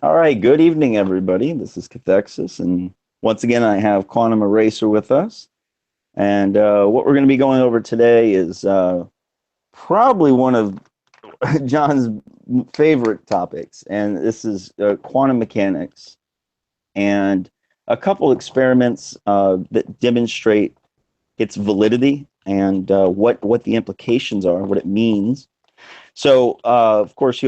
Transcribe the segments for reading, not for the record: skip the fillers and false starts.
All right, good evening, everybody. This is Cathexis, and once again, I have QuantumEraser with us. And what we're going to be going over today is probably one of John's favorite topics, and this is quantum mechanics and a couple experiments that demonstrate its validity and what the implications are, what it means. So, of course,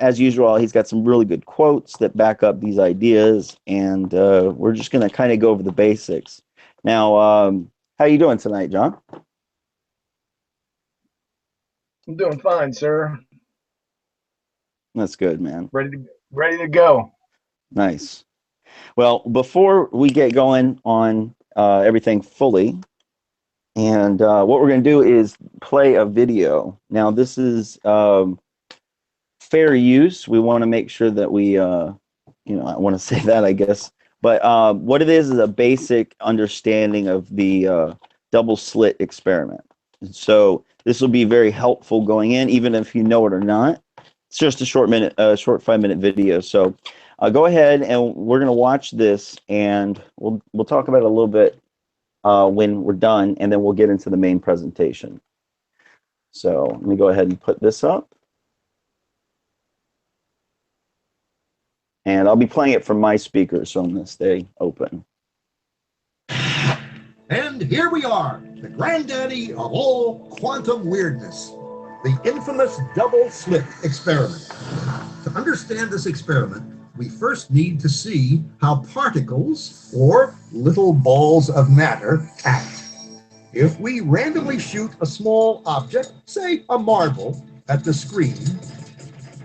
as usual, he's got some really good quotes that back up these ideas, and we're just going to kind of go over the basics. Now, how you doing tonight, John? I'm doing fine, sir. That's good, man. Ready to go. Nice. Well, before we get going on everything fully, and what we're going to do is play a video. Now, this is fair use. We want to make sure that we, I want to say that, I guess. But what it is a basic understanding of the double slit experiment. So this will be very helpful going in, even if you know it or not. It's just a short 5-minute video. So go ahead and we're going to watch this, and we'll talk about it a little bit when we're done, and then we'll get into the main presentation. So let me go ahead and put this up. And I'll be playing it from my speakers, so I'm going to stay open. And here we are, the granddaddy of all quantum weirdness, the infamous double slit experiment. To understand this experiment, we first need to see how particles, or little balls of matter, act. If we randomly shoot a small object, say a marble, at the screen,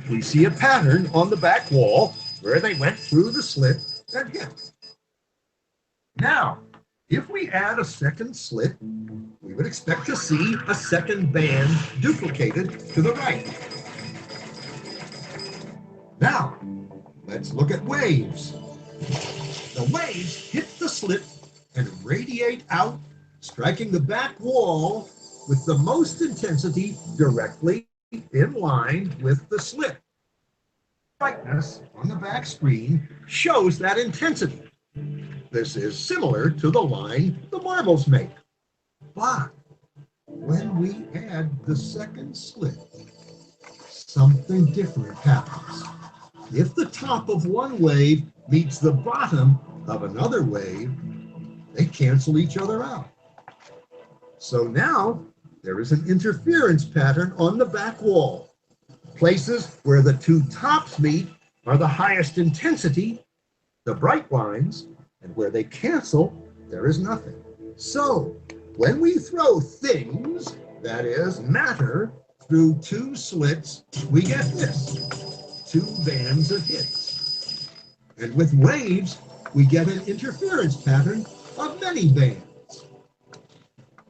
we see a pattern on the back wall where they went through the slit and hit. Now, if we add a second slit, we would expect to see a second band duplicated to the right. Now, let's look at waves. The waves hit the slit and radiate out, striking the back wall with the most intensity directly in line with the slit. Brightness on the back screen shows that intensity. This is similar to the line the marbles make. But when we add the second slit, something different happens. If the top of one wave meets the bottom of another wave, they cancel each other out. So now there is an interference pattern on the back wall. Places where the two tops meet are the highest intensity, the bright lines, and where they cancel, there is nothing. So when we throw things, that is matter, through two slits, we get this, two bands of hits. And with waves, we get an interference pattern of many bands.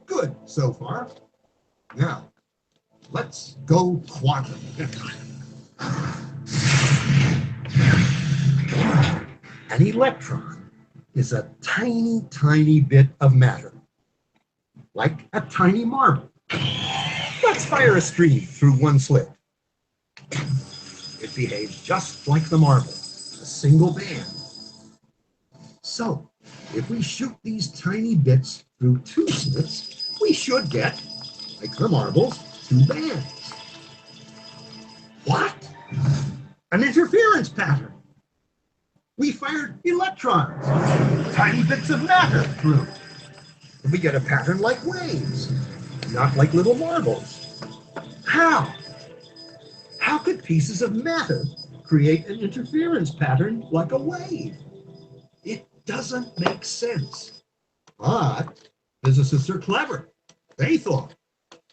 Good so far. Now, let's go quantum. An electron is a tiny, tiny bit of matter, like a tiny marble. Let's fire a stream through one slit. It behaves just like the marble, a single band. So, if we shoot these tiny bits through two slits, we should get, like the marbles, two bands. What? An interference pattern. We fired electrons, tiny bits of matter through. We get a pattern like waves, not like little marbles. How? How could pieces of matter create an interference pattern like a wave? It doesn't make sense. But physicists are clever. They thought,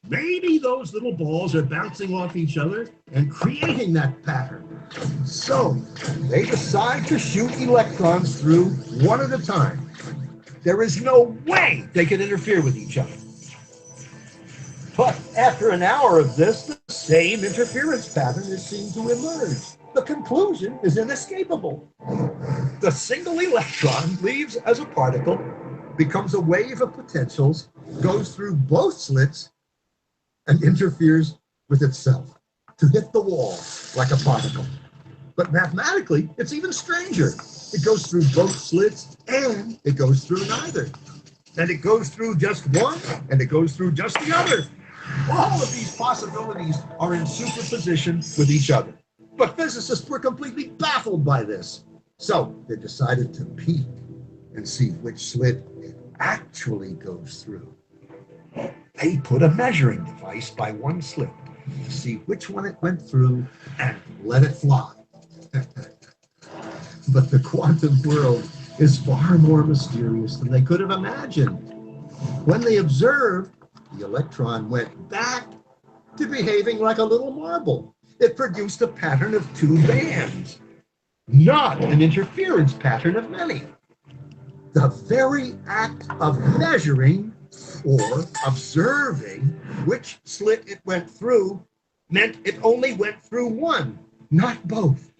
maybe those little balls are bouncing off each other and creating that pattern. So they decide to shoot electrons through one at a time. There is no way they can interfere with each other. But after an hour of this, the same interference pattern is seen to emerge. The conclusion is inescapable. The single electron leaves as a particle, becomes a wave of potentials, goes through both slits, and interferes with itself to hit the wall like a particle. But mathematically, it's even stranger. It goes through both slits and it goes through neither. And it goes through just one and it goes through just the other. All of these possibilities are in superposition with each other. But physicists were completely baffled by this. So they decided to peek and see which slit it actually goes through. They put a measuring device by one slit to see which one it went through and let it fly. But the quantum world is far more mysterious than they could have imagined. When they observed, the electron went back to behaving like a little marble. It produced a pattern of two bands, not an interference pattern of many. The very act of measuring or observing which slit it went through meant it only went through one, not both.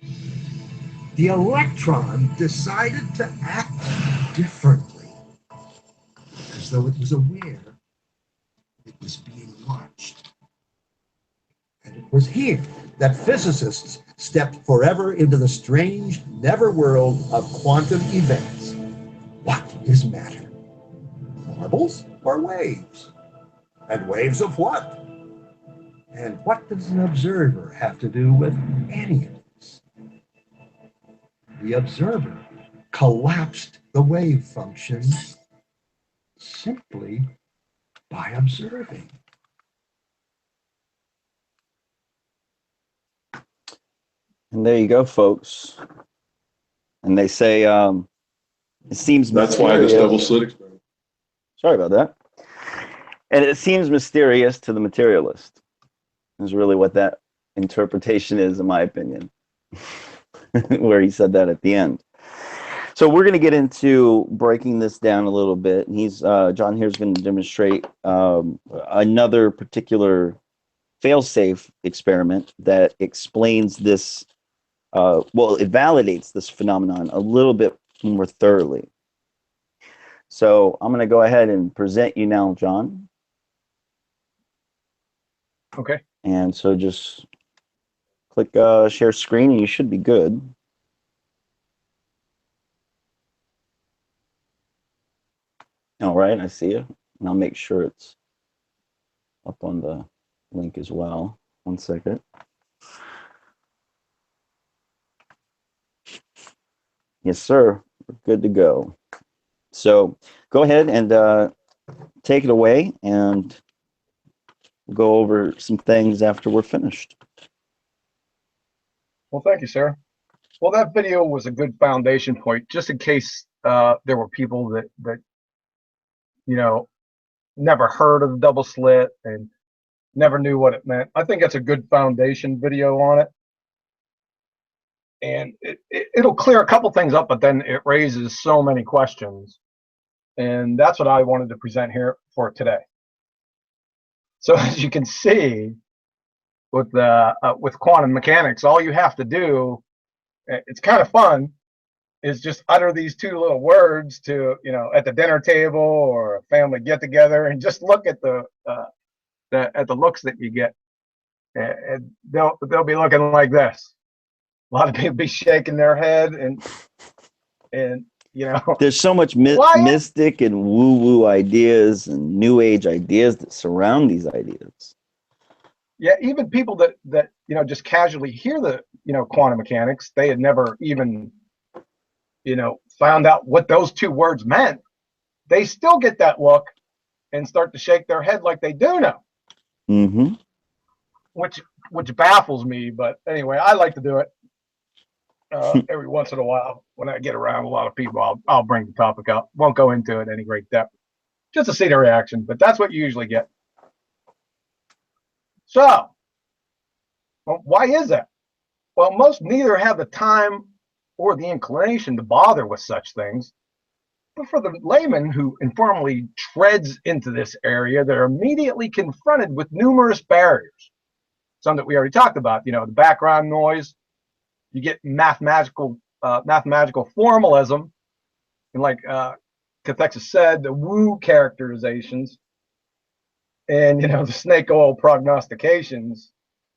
The electron decided to act differently, as though it was aware it was being watched. And it was here that physicists stepped forever into the strange never-world of quantum events. What is matter? Marbles or waves? And waves of what? And what does an observer have to do with any of this? The observer collapsed the wave function simply by observing. And there you go, folks. And they say it seems That's why this double slit experiment. Sorry about that. And it seems mysterious to the materialist, is really what that interpretation is, in my opinion, where he said that at the end. So we're going to get into breaking this down a little bit. And John here's going to demonstrate another particular fail-safe experiment that explains this, well, it validates this phenomenon a little bit more thoroughly. So I'm going to go ahead and present you now, John. Okay. And so just click share screen and you should be good. All right, I see you. And I'll make sure it's up on the link as well. 1 second. Yes, sir. We're good to go. So go ahead and take it away, and we'll go over some things after we're finished. Well, thank you, sir. Well, that video was a good foundation point, just in case there were people that never heard of the double slit and never knew what it meant. I think that's a good foundation video on it. And it'll clear a couple things up, but then it raises so many questions. And that's what I wanted to present here for today. So as you can see, with quantum mechanics, all you have to do, it's kind of fun, is just utter these two little words to, at the dinner table or a family get together, and just look at the looks that you get. And they'll be looking like this. A lot of people be shaking their head and there's so much mystic and woo-woo ideas and new age ideas that surround these ideas. Yeah, even people that just casually hear the quantum mechanics, they had never even found out what those two words meant. They still get that look and start to shake their head like they do know. Mm-hmm. Which baffles me, but anyway, I like to do it every once in a while. When I get around a lot of people, I'll bring the topic up. Won't go into it any great depth, just to see their reaction, but that's what you usually get. So, well, why is that? Well, most neither have the time or the inclination to bother with such things. But for the layman who informally treads into this area, they're immediately confronted with numerous barriers. Some that we already talked about, the background noise. You get mathematical formalism, and like Cathexis said, the woo characterizations, and the snake oil prognostications.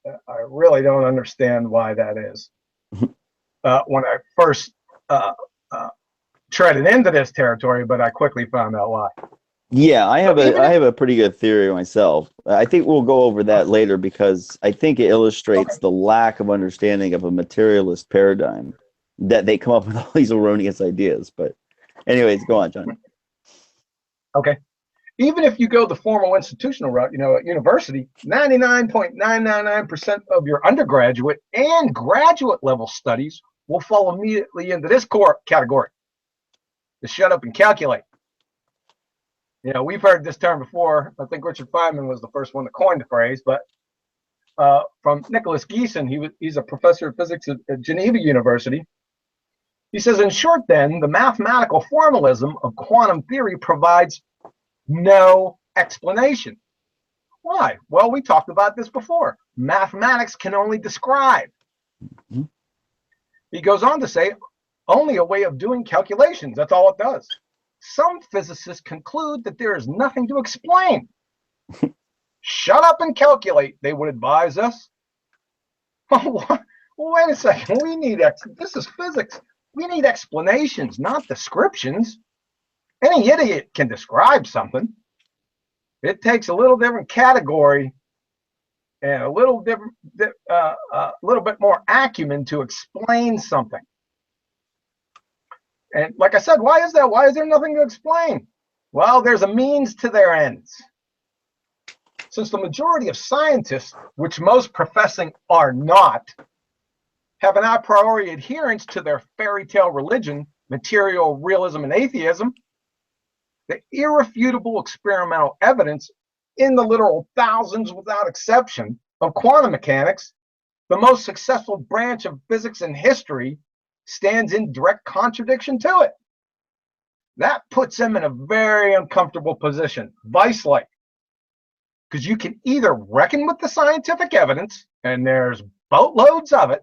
I really don't understand why that is. when I first treaded into this territory, but I quickly found out why. Yeah, I have So a I have a pretty good theory myself. I think we'll go over that later because I think it illustrates Okay. the lack of understanding of a materialist paradigm that they come up with all these erroneous ideas. But anyways, go on, John. Okay. Even if you go the formal institutional route, at university, 99.999% of your undergraduate and graduate level studies will fall immediately into this core category: to shut up and calculate. We've heard this term before. I think Richard Feynman was the first one to coin the phrase, but from Nicholas Geeson, he's a professor of physics at Geneva University. He says, in short, then, the mathematical formalism of quantum theory provides no explanation. Why? Well, we talked about this before. Mathematics can only describe. Mm-hmm. He goes on to say, only a way of doing calculations. That's all it does. Some physicists conclude that there is nothing to explain. Shut up and calculate, they would advise us. Wait a second. This is physics. We need explanations, not descriptions. Any idiot can describe something. It takes a little different category and a little bit more acumen to explain something. And like I said, why is that? Why is there nothing to explain? Well, there's a means to their ends. Since the majority of scientists, which most professing are not, have an a priori adherence to their fairy tale religion, material realism, and atheism, the irrefutable experimental evidence in the literal thousands without exception of quantum mechanics, the most successful branch of physics in history, stands in direct contradiction to it. That puts them in a very uncomfortable position, vice-like, because you can either reckon with the scientific evidence, and there's boatloads of it,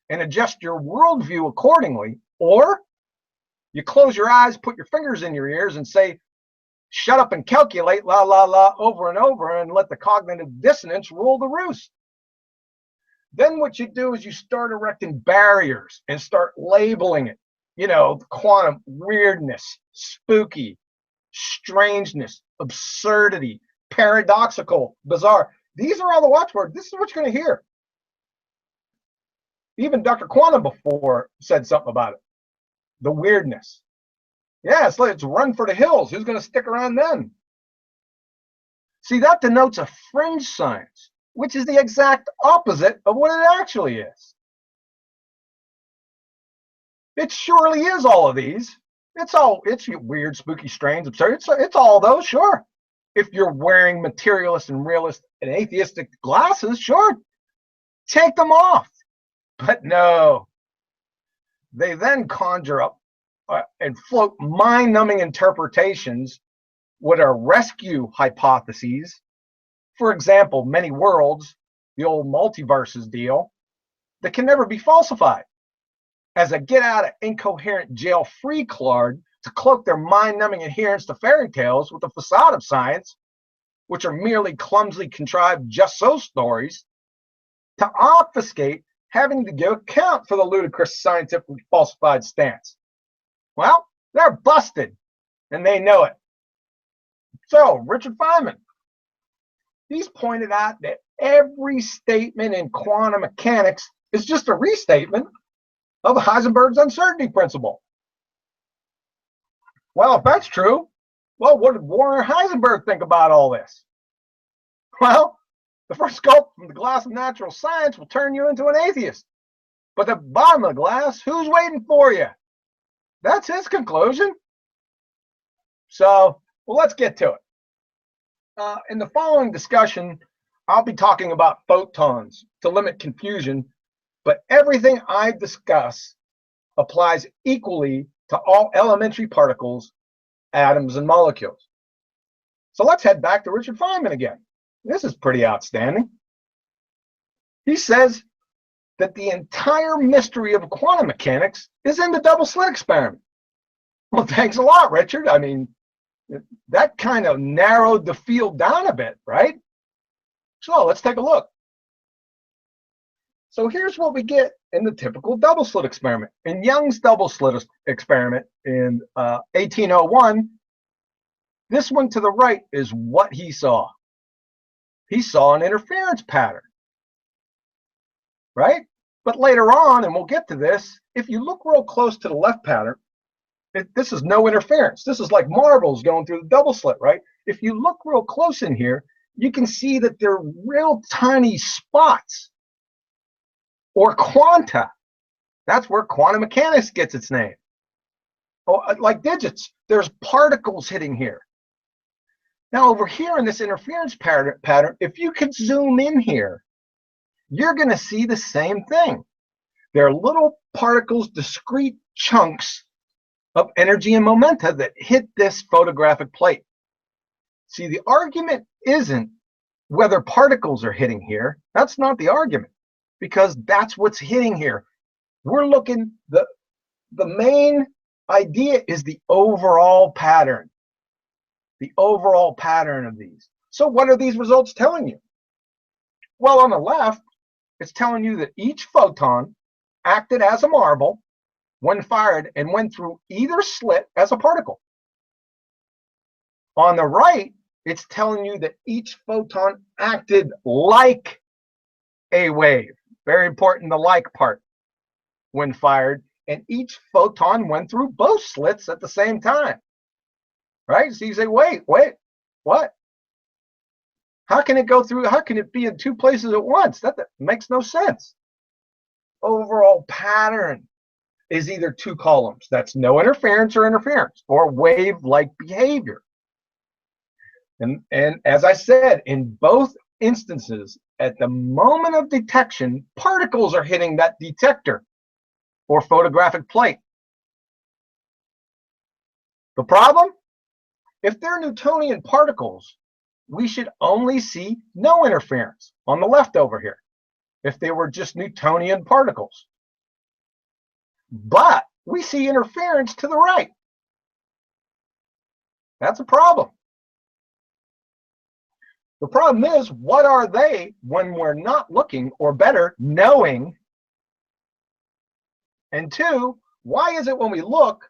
and adjust your worldview accordingly, or you close your eyes, put your fingers in your ears, and say, shut up and calculate, la, la, la, over and over, and let the cognitive dissonance rule the roost. Then what you do is you start erecting barriers and start labeling it. Quantum weirdness, spooky, strangeness, absurdity, paradoxical, bizarre. These are all the watchwords. This is what you're going to hear. Even Dr. Quantum before said something about it. The weirdness. Yeah, it's run for the hills. Who's going to stick around then? See, that denotes a fringe science, which is the exact opposite of what it actually is. It surely is all of these. It's weird, spooky, strange, absurd. It's all those, sure. If you're wearing materialist and realist and atheistic glasses, sure, take them off. But no, they then conjure up and float mind-numbing interpretations, what are rescue hypotheses. For example, many worlds, the old multiverses deal, that can never be falsified, as a get-out-of-incoherent-jail-free card to cloak their mind-numbing adherence to fairy tales with a facade of science, which are merely clumsily contrived just-so stories, to obfuscate having to give account for the ludicrous scientifically falsified stance. Well, they're busted, and they know it. So, Richard Feynman, he's pointed out that every statement in quantum mechanics is just a restatement of Heisenberg's uncertainty principle. Well, if that's true, well, what did Warren Heisenberg think about all this? Well, the first gulp from the glass of natural science will turn you into an atheist. But at the bottom of the glass, who's waiting for you? That's his conclusion. So, well, let's get to it. In the following discussion, I'll be talking about photons to limit confusion, but everything I discuss applies equally to all elementary particles, atoms, and molecules. So let's head back to Richard Feynman again. This is pretty outstanding. He says that the entire mystery of quantum mechanics is in the double slit experiment. Well, thanks a lot, Richard. I mean, that kind of narrowed the field down a bit, right? So let's take a look. So here's what we get in the typical double slit experiment. In Young's double slit experiment in 1801, this one to the right is what he saw. He saw an interference pattern, right? But later on, and we'll get to this, if you look real close to the left pattern, this is no interference. This is like marbles going through the double slit, right? If you look real close in here, you can see that they're real tiny spots or quanta. That's where quantum mechanics gets its name. Oh, like digits, there's particles hitting here. Now over here in this interference pattern, if you could zoom in here, you're going to see the same thing. There are little particles, discrete chunks of energy and momenta that hit this photographic plate. See, the argument isn't whether particles are hitting here. That's not the argument, because that's what's hitting here. We're looking, the main idea is the overall pattern. The overall pattern of these. So what are these results telling you? Well, on the left, it's telling you that each photon acted as a marble when fired and went through either slit as a particle. On the right, it's telling you that each photon acted like a wave. Very important, the like part, when fired, and each photon went through both slits at the same time. Right? So you say, wait, what? How can it go through? How can it be in two places at once? That makes no sense. Overall pattern is either two columns. That's no interference or wave-like behavior. And as I said, in both instances, at the moment of detection, particles are hitting that detector or photographic plate. The problem? If they're Newtonian particles, we should only see no interference on the left over here, if they were just Newtonian particles. But we see interference to the right. That's a problem. The problem is, what are they when we're not looking, or better, knowing? And two, why is it when we look,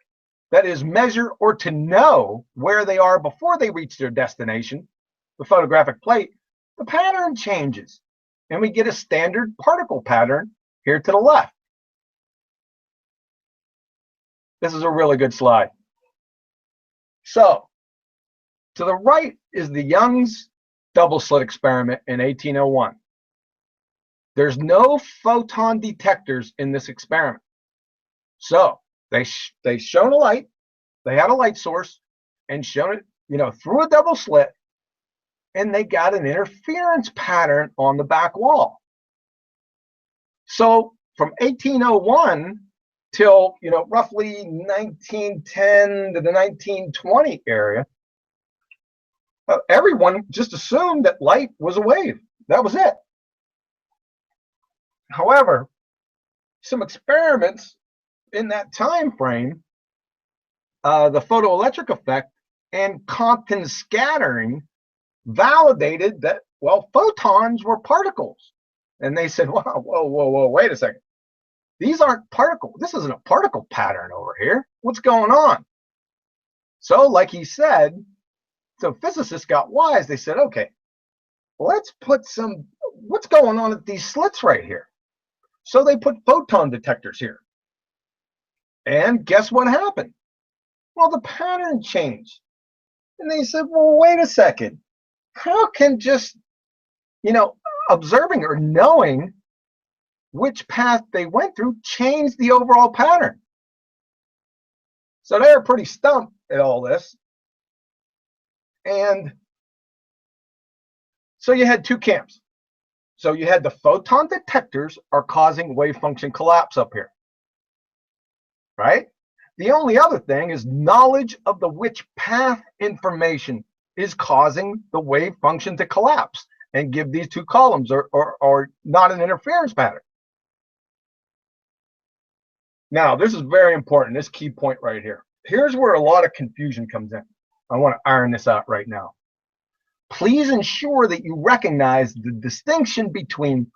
that is, measure or to know where they are before they reach their destination, the photographic plate, the pattern changes, and we get a standard particle pattern here to the left. This is a really good slide. So, to the right is the Young's double slit experiment in 1801. There's no photon detectors in this experiment. So, they shone a light, they had a light source, and shown it, through a double slit, and they got an interference pattern on the back wall. So from 1801 till roughly 1910 to the 1920 area, everyone just assumed that light was a wave. That was it. However, some experiments in that time frame, the photoelectric effect and Compton scattering, validated that, well, photons were particles. And they said, wow, whoa, wait a second. These aren't particles. This isn't a particle pattern over here. What's going on? So, like he said, so physicists got wise. They said, okay, let's put what's going on at these slits right here? So they put photon detectors here. And guess what happened? Well, the pattern changed. And they said, well, wait a second. How can just, observing or knowing which path they went through change the overall pattern? So they're pretty stumped at all this. And so you had two camps. So you had the photon detectors are causing wave function collapse up here, right? The only other thing is knowledge of the which path information is causing the wave function to collapse and give these two columns or not an interference pattern. Now, this is very important, this key point right here. Here's where a lot of confusion comes in. I want to iron this out right now. Please ensure that you recognize the distinction between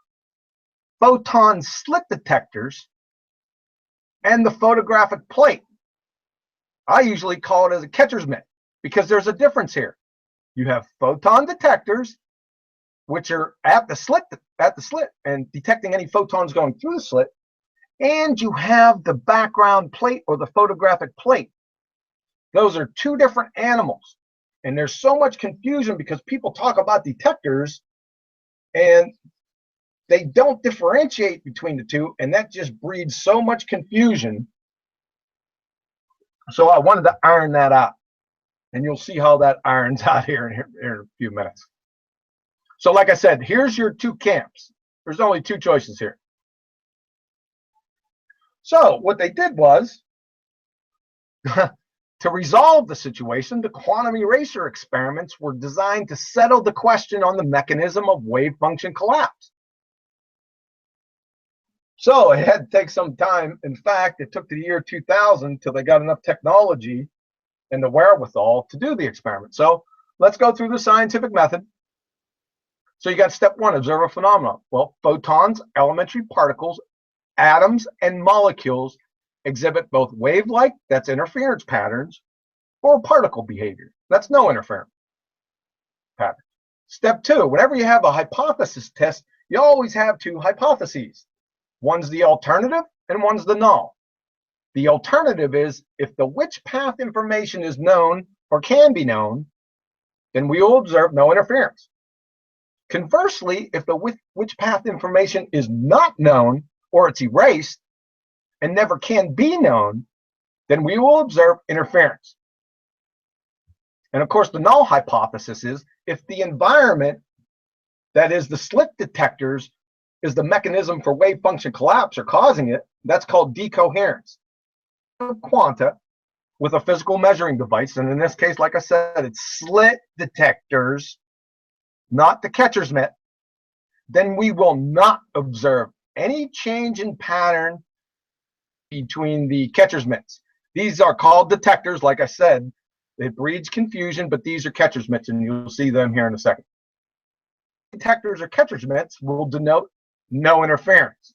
photon slit detectors and the photographic plate. I usually call it as a catcher's mitt because there's a difference here. You have photon detectors, which are at the slit and detecting any photons going through the slit, and you have the background plate or the photographic plate. Those are two different animals, and there's so much confusion because people talk about detectors and they don't differentiate between the two, and that just breeds so much confusion. So I wanted to iron that out, and you'll see how that irons out here in a few minutes. So like I said, here's your two camps. There's only two choices here. So what they did was, to resolve the situation, the quantum eraser experiments were designed to settle the question on the mechanism of wave function collapse. So it had to take some time. In fact, it took to the year 2000 till they got enough technology and the wherewithal to do the experiment. So let's go through the scientific method. So you got step one, observe a phenomenon. Well, photons, elementary particles, atoms, and molecules exhibit both wave-like, that's interference patterns, or particle behavior. That's no interference pattern. Step two, whenever you have a hypothesis test, you always have two hypotheses. One's the alternative and one's the null. The alternative is if the which path information is known or can be known, then we will observe no interference. Conversely, if the which path information is not known or it's erased and never can be known, then we will observe interference. And of course, the null hypothesis is if the environment, that is the slit detectors, is the mechanism for wave function collapse or causing it, that's called decoherence. Quanta with a physical measuring device, and in this case, like I said, it's slit detectors, not the catcher's mitt, then we will not observe any change in pattern between the catcher's mitts. These are called detectors, like I said. It breeds confusion, but these are catcher's mitts, and you'll see them here in a second. Detectors or catcher's mitts will denote no interference.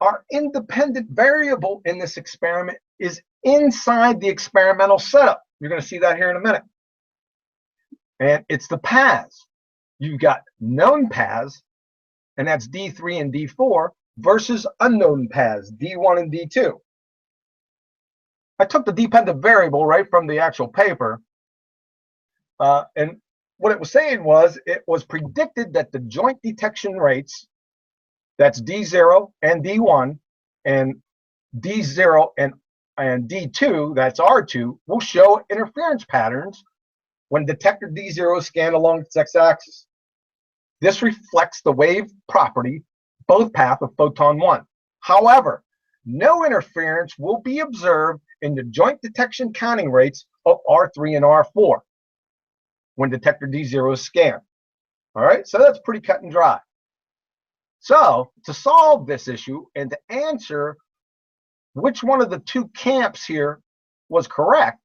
Our independent variable in this experiment is inside the experimental setup. You're going to see that here in a minute. And it's the paths. You've got known paths, and that's D3 and D4, versus unknown paths, D1 and D2. I took the dependent variable right from the actual paper, and what it was saying was it was predicted that the joint detection rates, that's D0 and D1, and D0 and D2, that's R2, will show interference patterns when detector D0 is scanned along its x-axis. This reflects the wave property, both path of photon 1. However, no interference will be observed in the joint detection counting rates of R3 and R4 when detector D0 is scanned. All right, so that's pretty cut and dry. So to solve this issue and to answer which one of the two camps here was correct,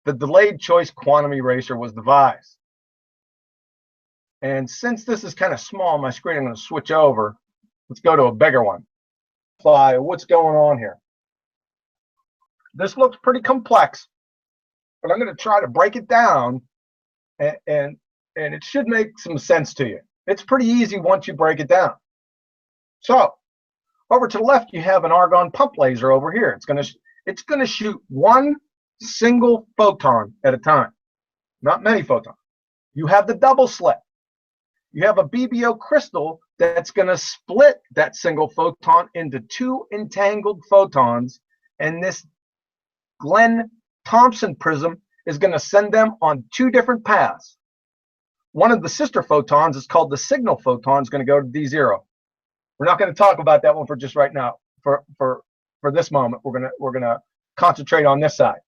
the delayed choice quantum eraser was devised. And since this is kind of small on my screen, I'm going to switch over. Let's go to a bigger one. What's going on here? This looks pretty complex, but I'm going to try to break it down, and it should make some sense to you. It's pretty easy once you break it down. So over to the left, you have an argon pump laser over here. It's going to shoot one single photon at a time, not many photons. You have the double slit. You have a BBO crystal that's going to split that single photon into two entangled photons, and this Glenn Thompson prism is going to send them on two different paths. One of the sister photons is called the signal photon, is going to go to D0. We're not going to talk about that one for just right now. For this moment, we're gonna concentrate on this side.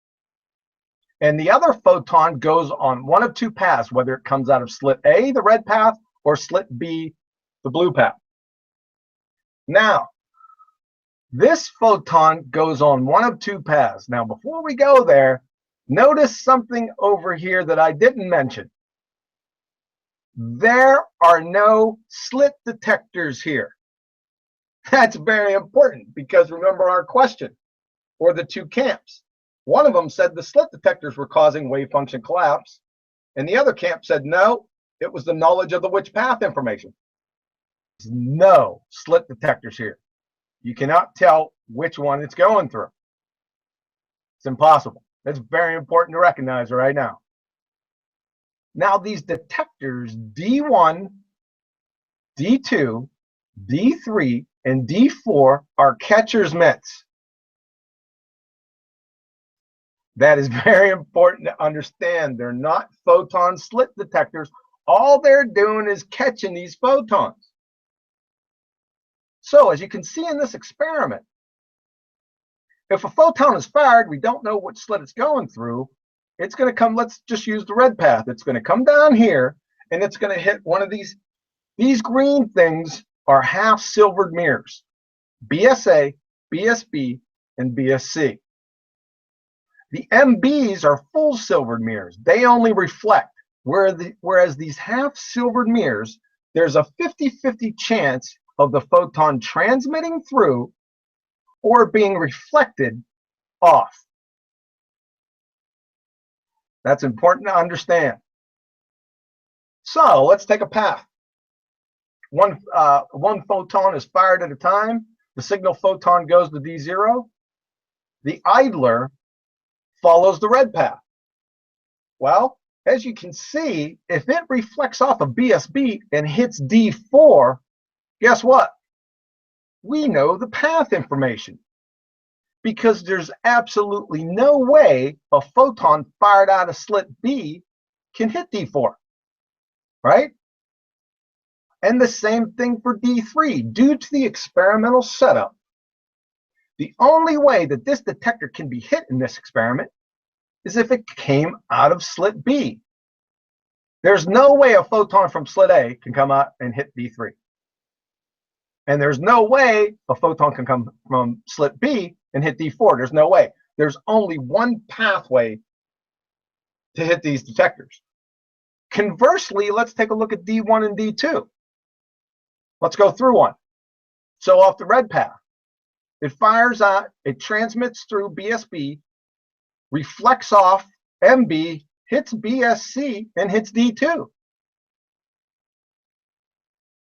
And the other photon goes on one of two paths, whether it comes out of slit A, the red path, or slit B, the blue path. Now, this photon goes on one of two paths. Now, before we go there, notice something over here that I didn't mention. There are no slit detectors here. That's very important because remember our question, or the two camps. One of them said the slit detectors were causing wave function collapse, and the other camp said no, it was the knowledge of the which path information. There's no slit detectors here. You cannot tell which one it's going through. It's impossible. That's very important to recognize right now. Now these detectors D1, D2, D3, and D4 are catcher's mitts. That is very important to understand. They're not photon slit detectors. All they're doing is catching these photons. So as you can see in this experiment, if a photon is fired, we don't know which slit it's going through. It's going to come, let's just use the red path. It's going to come down here, and it's going to hit one of these. These green things are half silvered mirrors, BSA, BSB, and BSC. The MBs are full silvered mirrors. They only reflect, whereas these half silvered mirrors, there's a 50-50 chance of the photon transmitting through or being reflected off. That's important to understand. So let's take a path. One photon is fired at a time. The signal photon goes to D0. The idler follows the red path. Well, as you can see, if it reflects off of BSB and hits D4, guess what? We know the path information, because there's absolutely no way a photon fired out of slit B can hit D4, right? And the same thing for D3. Due to the experimental setup, the only way that this detector can be hit in this experiment is if it came out of slit B. There's no way a photon from slit A can come out and hit D3. And there's no way a photon can come from slit B and hit D4. There's no way. There's only one pathway to hit these detectors. Conversely, let's take a look at D1 and D2. Let's go through one. So off the red path, it fires out, it transmits through BSB, reflects off MB, hits BSC, and hits D2.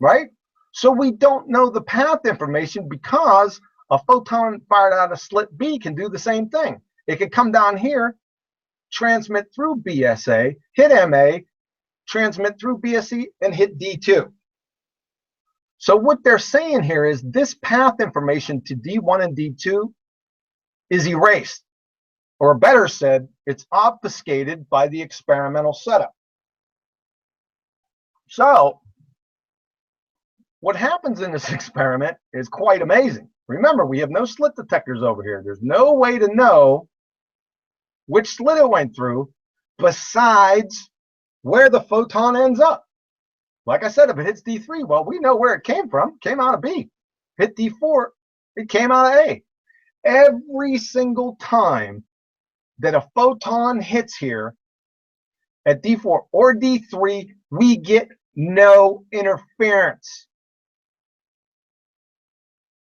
Right? So we don't know the path information because a photon fired out of slit B can do the same thing. It could come down here, transmit through BSA, hit MA, transmit through BSC, and hit D2. So what they're saying here is this path information to D1 and D2 is erased, or better said, it's obfuscated by the experimental setup. So what happens in this experiment is quite amazing. Remember, we have no slit detectors over here. There's no way to know which slit it went through besides where the photon ends up. Like I said, if it hits D3, well, we know where it came from. It came out of B. Hit D4, it came out of A. Every single time that a photon hits here at D4 or D3, we get no interference.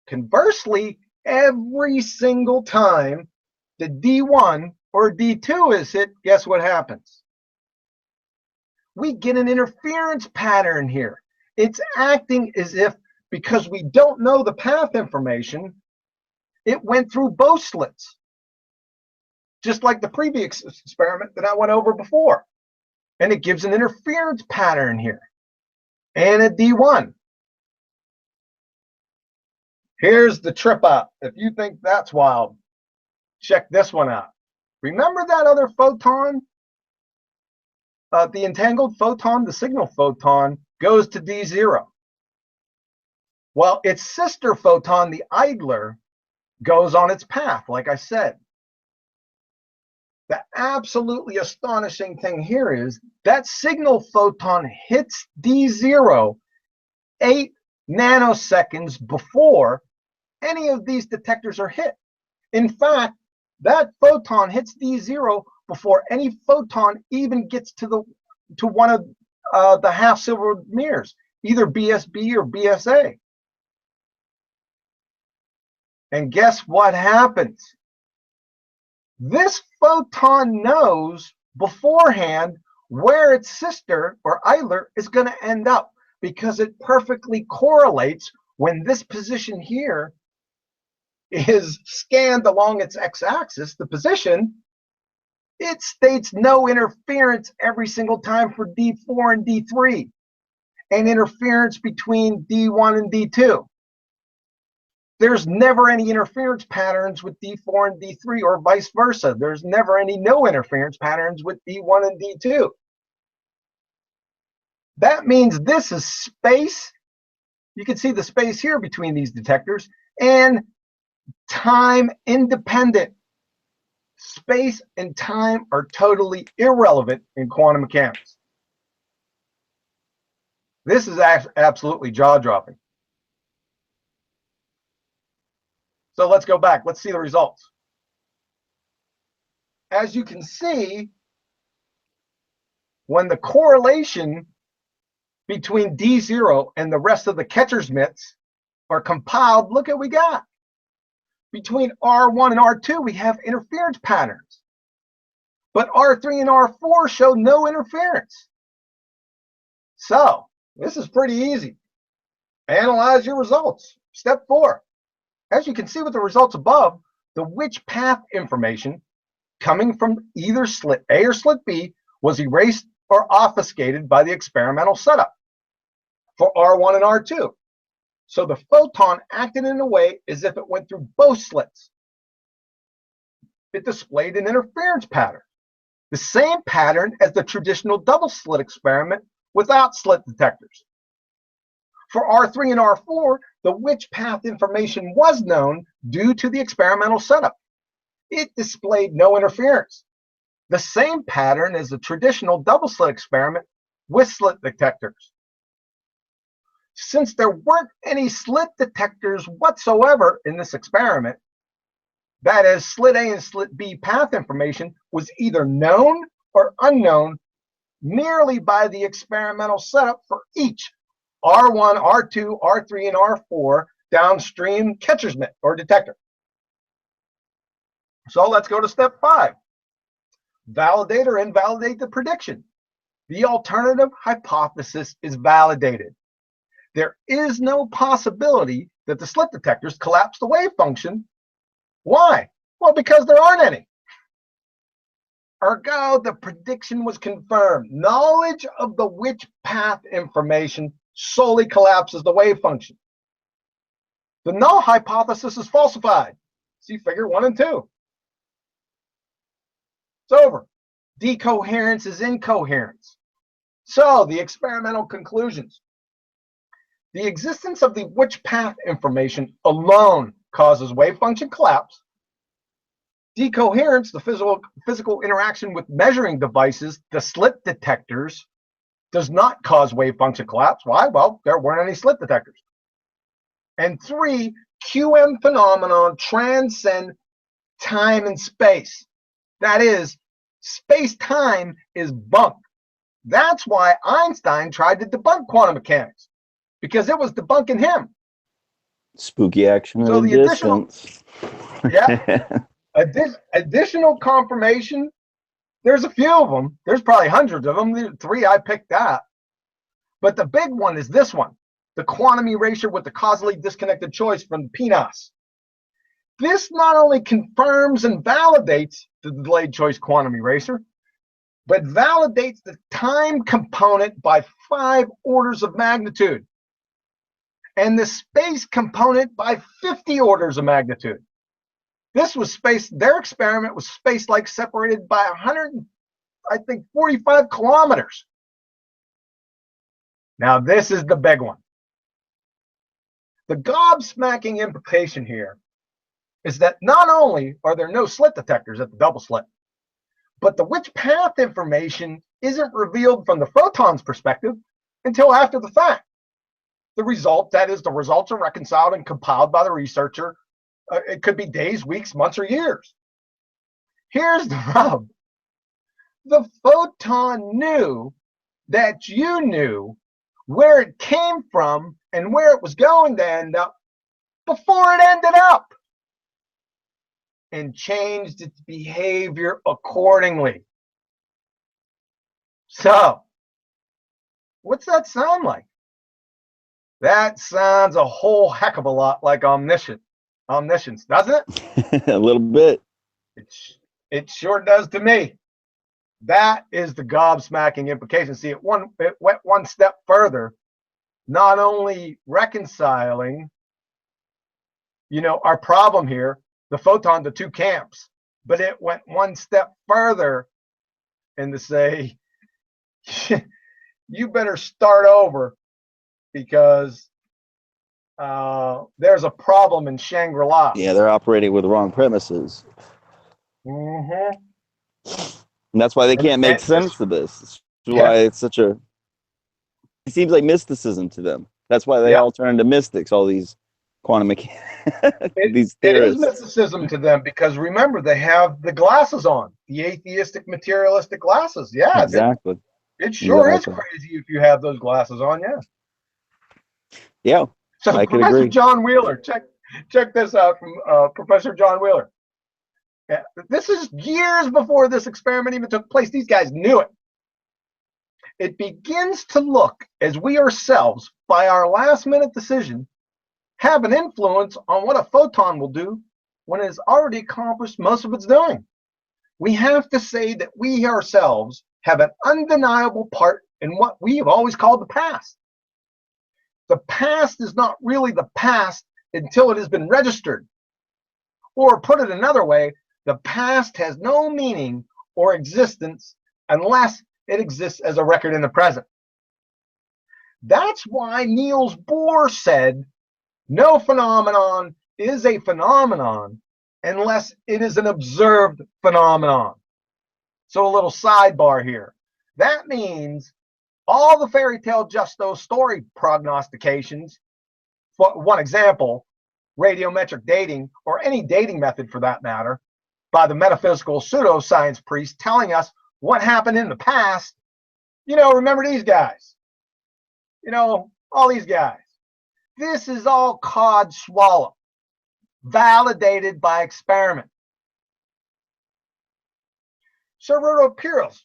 Conversely, every single time the D1 or D2 is hit, guess what happens? We get an interference pattern here. It's acting as if, because we don't know the path information, it went through both slits. Just like the previous experiment that I went over before. And it gives an interference pattern here. And a D1. Here's the trip up. If you think that's wild, check this one out. Remember that other photon? The entangled photon, the signal photon, goes to D0. Well, its sister photon, the idler, goes on its path, like I said. The absolutely astonishing thing here is that signal photon hits D0 8 nanoseconds before any of these detectors are hit. In fact, that photon hits D0 before any photon even gets to one the half-silver mirrors, either BSB or BSA. And guess what happens? This photon knows beforehand where its sister or idler is going to end up, because it perfectly correlates when this position here is scanned along its x-axis, the position, it states no interference every single time for D4 and D3, and interference between D1 and D2. There's never any interference patterns with D4 and D3, or vice versa. There's never any no interference patterns with D1 and D2. That means this is space. You can see the space here between these detectors, and time independent. Space and time are totally irrelevant in quantum mechanics. This is absolutely jaw-dropping. So let's go back. Let's see the results. As you can see, when the correlation between D0 and the rest of the catcher's mitts are compiled, look at what we got. Between R1 and R2, we have interference patterns. But R3 and R4 show no interference. So this is pretty easy. Analyze your results. Step 4. As you can see with the results above, the which path information coming from either slit A or slit B was erased or obfuscated by the experimental setup for R1 and R2. So the photon acted in a way as if it went through both slits. It displayed an interference pattern, the same pattern as the traditional double slit experiment without slit detectors. For R3 and R4, the which path information was known due to the experimental setup. It displayed no interference, the same pattern as the traditional double slit experiment with slit detectors. Since there weren't any slit detectors whatsoever in this experiment, that is, slit A and slit B path information was either known or unknown merely by the experimental setup for each R1, R2, R3, and R4 downstream catcher's mitt or detector. So let's go to step 5. Validate or invalidate the prediction. The alternative hypothesis is validated. There is no possibility that the slit detectors collapse the wave function. Why? Well, because there aren't any. Ergo, the prediction was confirmed. Knowledge of the which path information solely collapses the wave function. The null hypothesis is falsified. See figure 1 and 2. It's over. Decoherence is incoherence. So the experimental conclusions. The existence of the which path information alone causes wave function collapse. Decoherence, the physical interaction with measuring devices, the slit detectors, does not cause wave function collapse. Why? Well, there weren't any slit detectors. And 3, QM phenomenon transcend time and space. That is, space-time is bunk. That's why Einstein tried to debunk quantum mechanics, because it was debunking him. Spooky action So at a the additional, distance. yeah, additional confirmation. There's a few of them. There's probably hundreds of them. 3 I picked out. But the big one is this one, the quantum erasure with the causally disconnected choice from PNAS. This not only confirms and validates the delayed choice quantum eraser, but validates the time component by 5 orders of magnitude, and the space component by 50 orders of magnitude. This was space, their experiment was space-like separated by 145 kilometers. Now this is the big one. The gobsmacking implication here is that not only are there no slit detectors at the double slit, but the which path information isn't revealed from the photon's perspective until after the fact. The result, that is, the results are reconciled and compiled by the researcher. It could be days, weeks, months, or years. Here's the rub. The photon knew that you knew where it came from and where it was going to end up before it ended up, and changed its behavior accordingly. So, what's that sound like? That sounds a whole heck of a lot like omniscience, doesn't it? A little bit. It sure does to me. That is the gobsmacking implication. See, it went one step further, not only reconciling, our problem here, the photon to two camps, but it went one step further and to say, you better start over because there's a problem in Shangri-La. Yeah, they're operating with the wrong premises. Mm-hmm. And that's why they can't make sense of this. That's why it's such a... It seems like mysticism to them. That's why they all turn to mystics, all these quantum mechanics, these theorists. It is mysticism to them because remember, they have the glasses on, the atheistic, materialistic glasses. Yeah, exactly. It sure is crazy if you have those glasses on, yeah. Yeah, so I could Professor agree. John Wheeler, check this out from Professor John Wheeler. Yeah, this is years before this experiment even took place. These guys knew it. It begins to look as we ourselves, by our last-minute decision, have an influence on what a photon will do when it has already accomplished most of its doing. We have to say that we ourselves have an undeniable part in what we have always called the past. The past is not really the past until it has been registered. Or put it another way, the past has no meaning or existence unless it exists as a record in the present. That's why Niels Bohr said, no phenomenon is a phenomenon unless it is an observed phenomenon. So a little sidebar here. That means all the fairy tale justo story prognostications, for one example, radiometric dating, or any dating method for that matter, by the metaphysical pseudoscience priest telling us what happened in the past, remember these guys, all these guys. This is all cod swallow, validated by experiment. So Rhodopiros,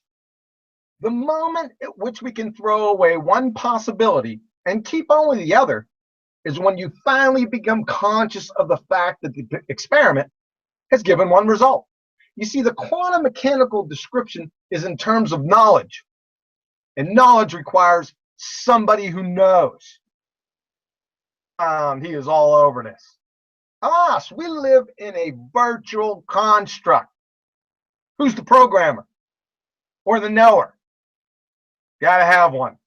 the moment at which we can throw away one possibility and keep only the other is when you finally become conscious of the fact that the experiment has given one result. You see, the quantum mechanical description is in terms of knowledge, and knowledge requires somebody who knows. He is all over this. Alas, we live in a virtual construct. Who's the programmer or the knower? Gotta have one.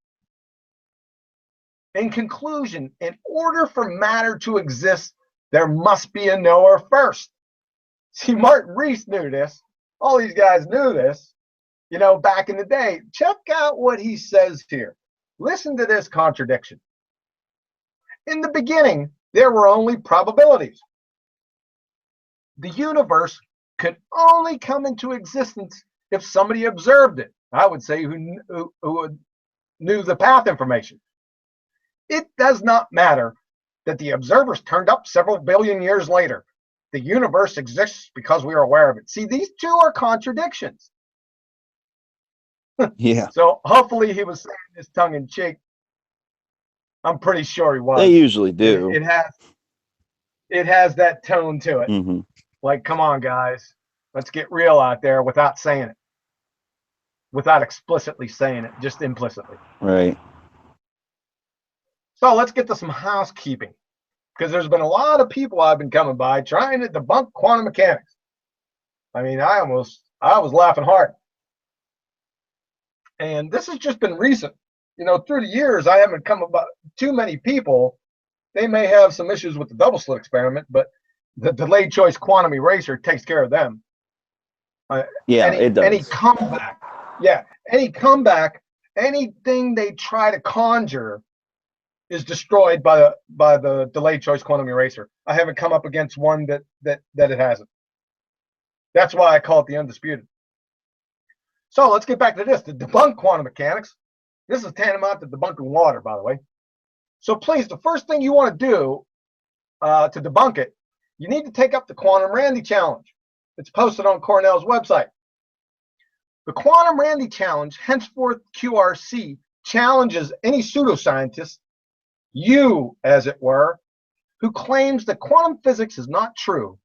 In conclusion, in order for matter to exist, there must be a knower first. See, Martin Rees knew this. All these guys knew this, back in the day. Check out what he says here. Listen to this contradiction. In the beginning, there were only probabilities. The universe could only come into existence if somebody observed it. I would say who knew the path information. It does not matter that the observers turned up several billion years later. The universe exists because we are aware of it. See, these two are contradictions. Yeah. So hopefully he was saying this tongue in cheek. I'm pretty sure he was. They usually do. It has that tone to it. Mm-hmm. Like, come on, guys, let's get real out there without saying it, without explicitly saying it, just implicitly. Right. So let's get to some housekeeping, because there's been a lot of people I've been coming by trying to debunk quantum mechanics. I mean, I was laughing hard. And this has just been recent. Through the years, I haven't come about too many people. They may have some issues with the double slit experiment, but the delayed choice quantum eraser takes care of them. It does. Any comeback, anything they try to conjure is destroyed by the delayed choice quantum eraser. I haven't come up against one that it hasn't. That's why I call it the undisputed. So let's get back to this. To debunk quantum mechanics, This is tantamount to debunking water, by the way. So please, the first thing you want to do to debunk it, you need to take up the Quantum Randy Challenge. It's posted on Cornell's website. The Quantum Randy Challenge, henceforth QRC, challenges any pseudoscientist, you as it were, who claims that quantum physics is not true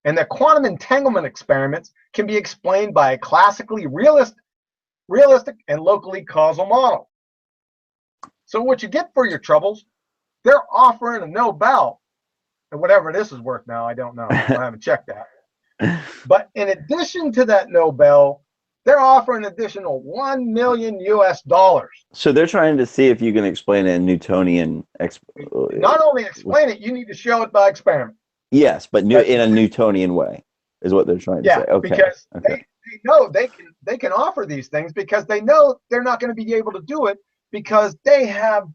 and that quantum entanglement experiments can be explained by a classically realistic and locally causal model. So what you get for your troubles, they're offering a Nobel, and whatever this is worth now, I don't know. I haven't checked that. But in addition to that Nobel, they're offering an additional $1 million US. So they're trying to see if you can explain it in Newtonian. Not only explain it, you need to show it by experiment. Yes, but in a Newtonian way is what they're trying to say. Okay. Because okay. they know they can offer these things because they know they're not going to be able to do it because they have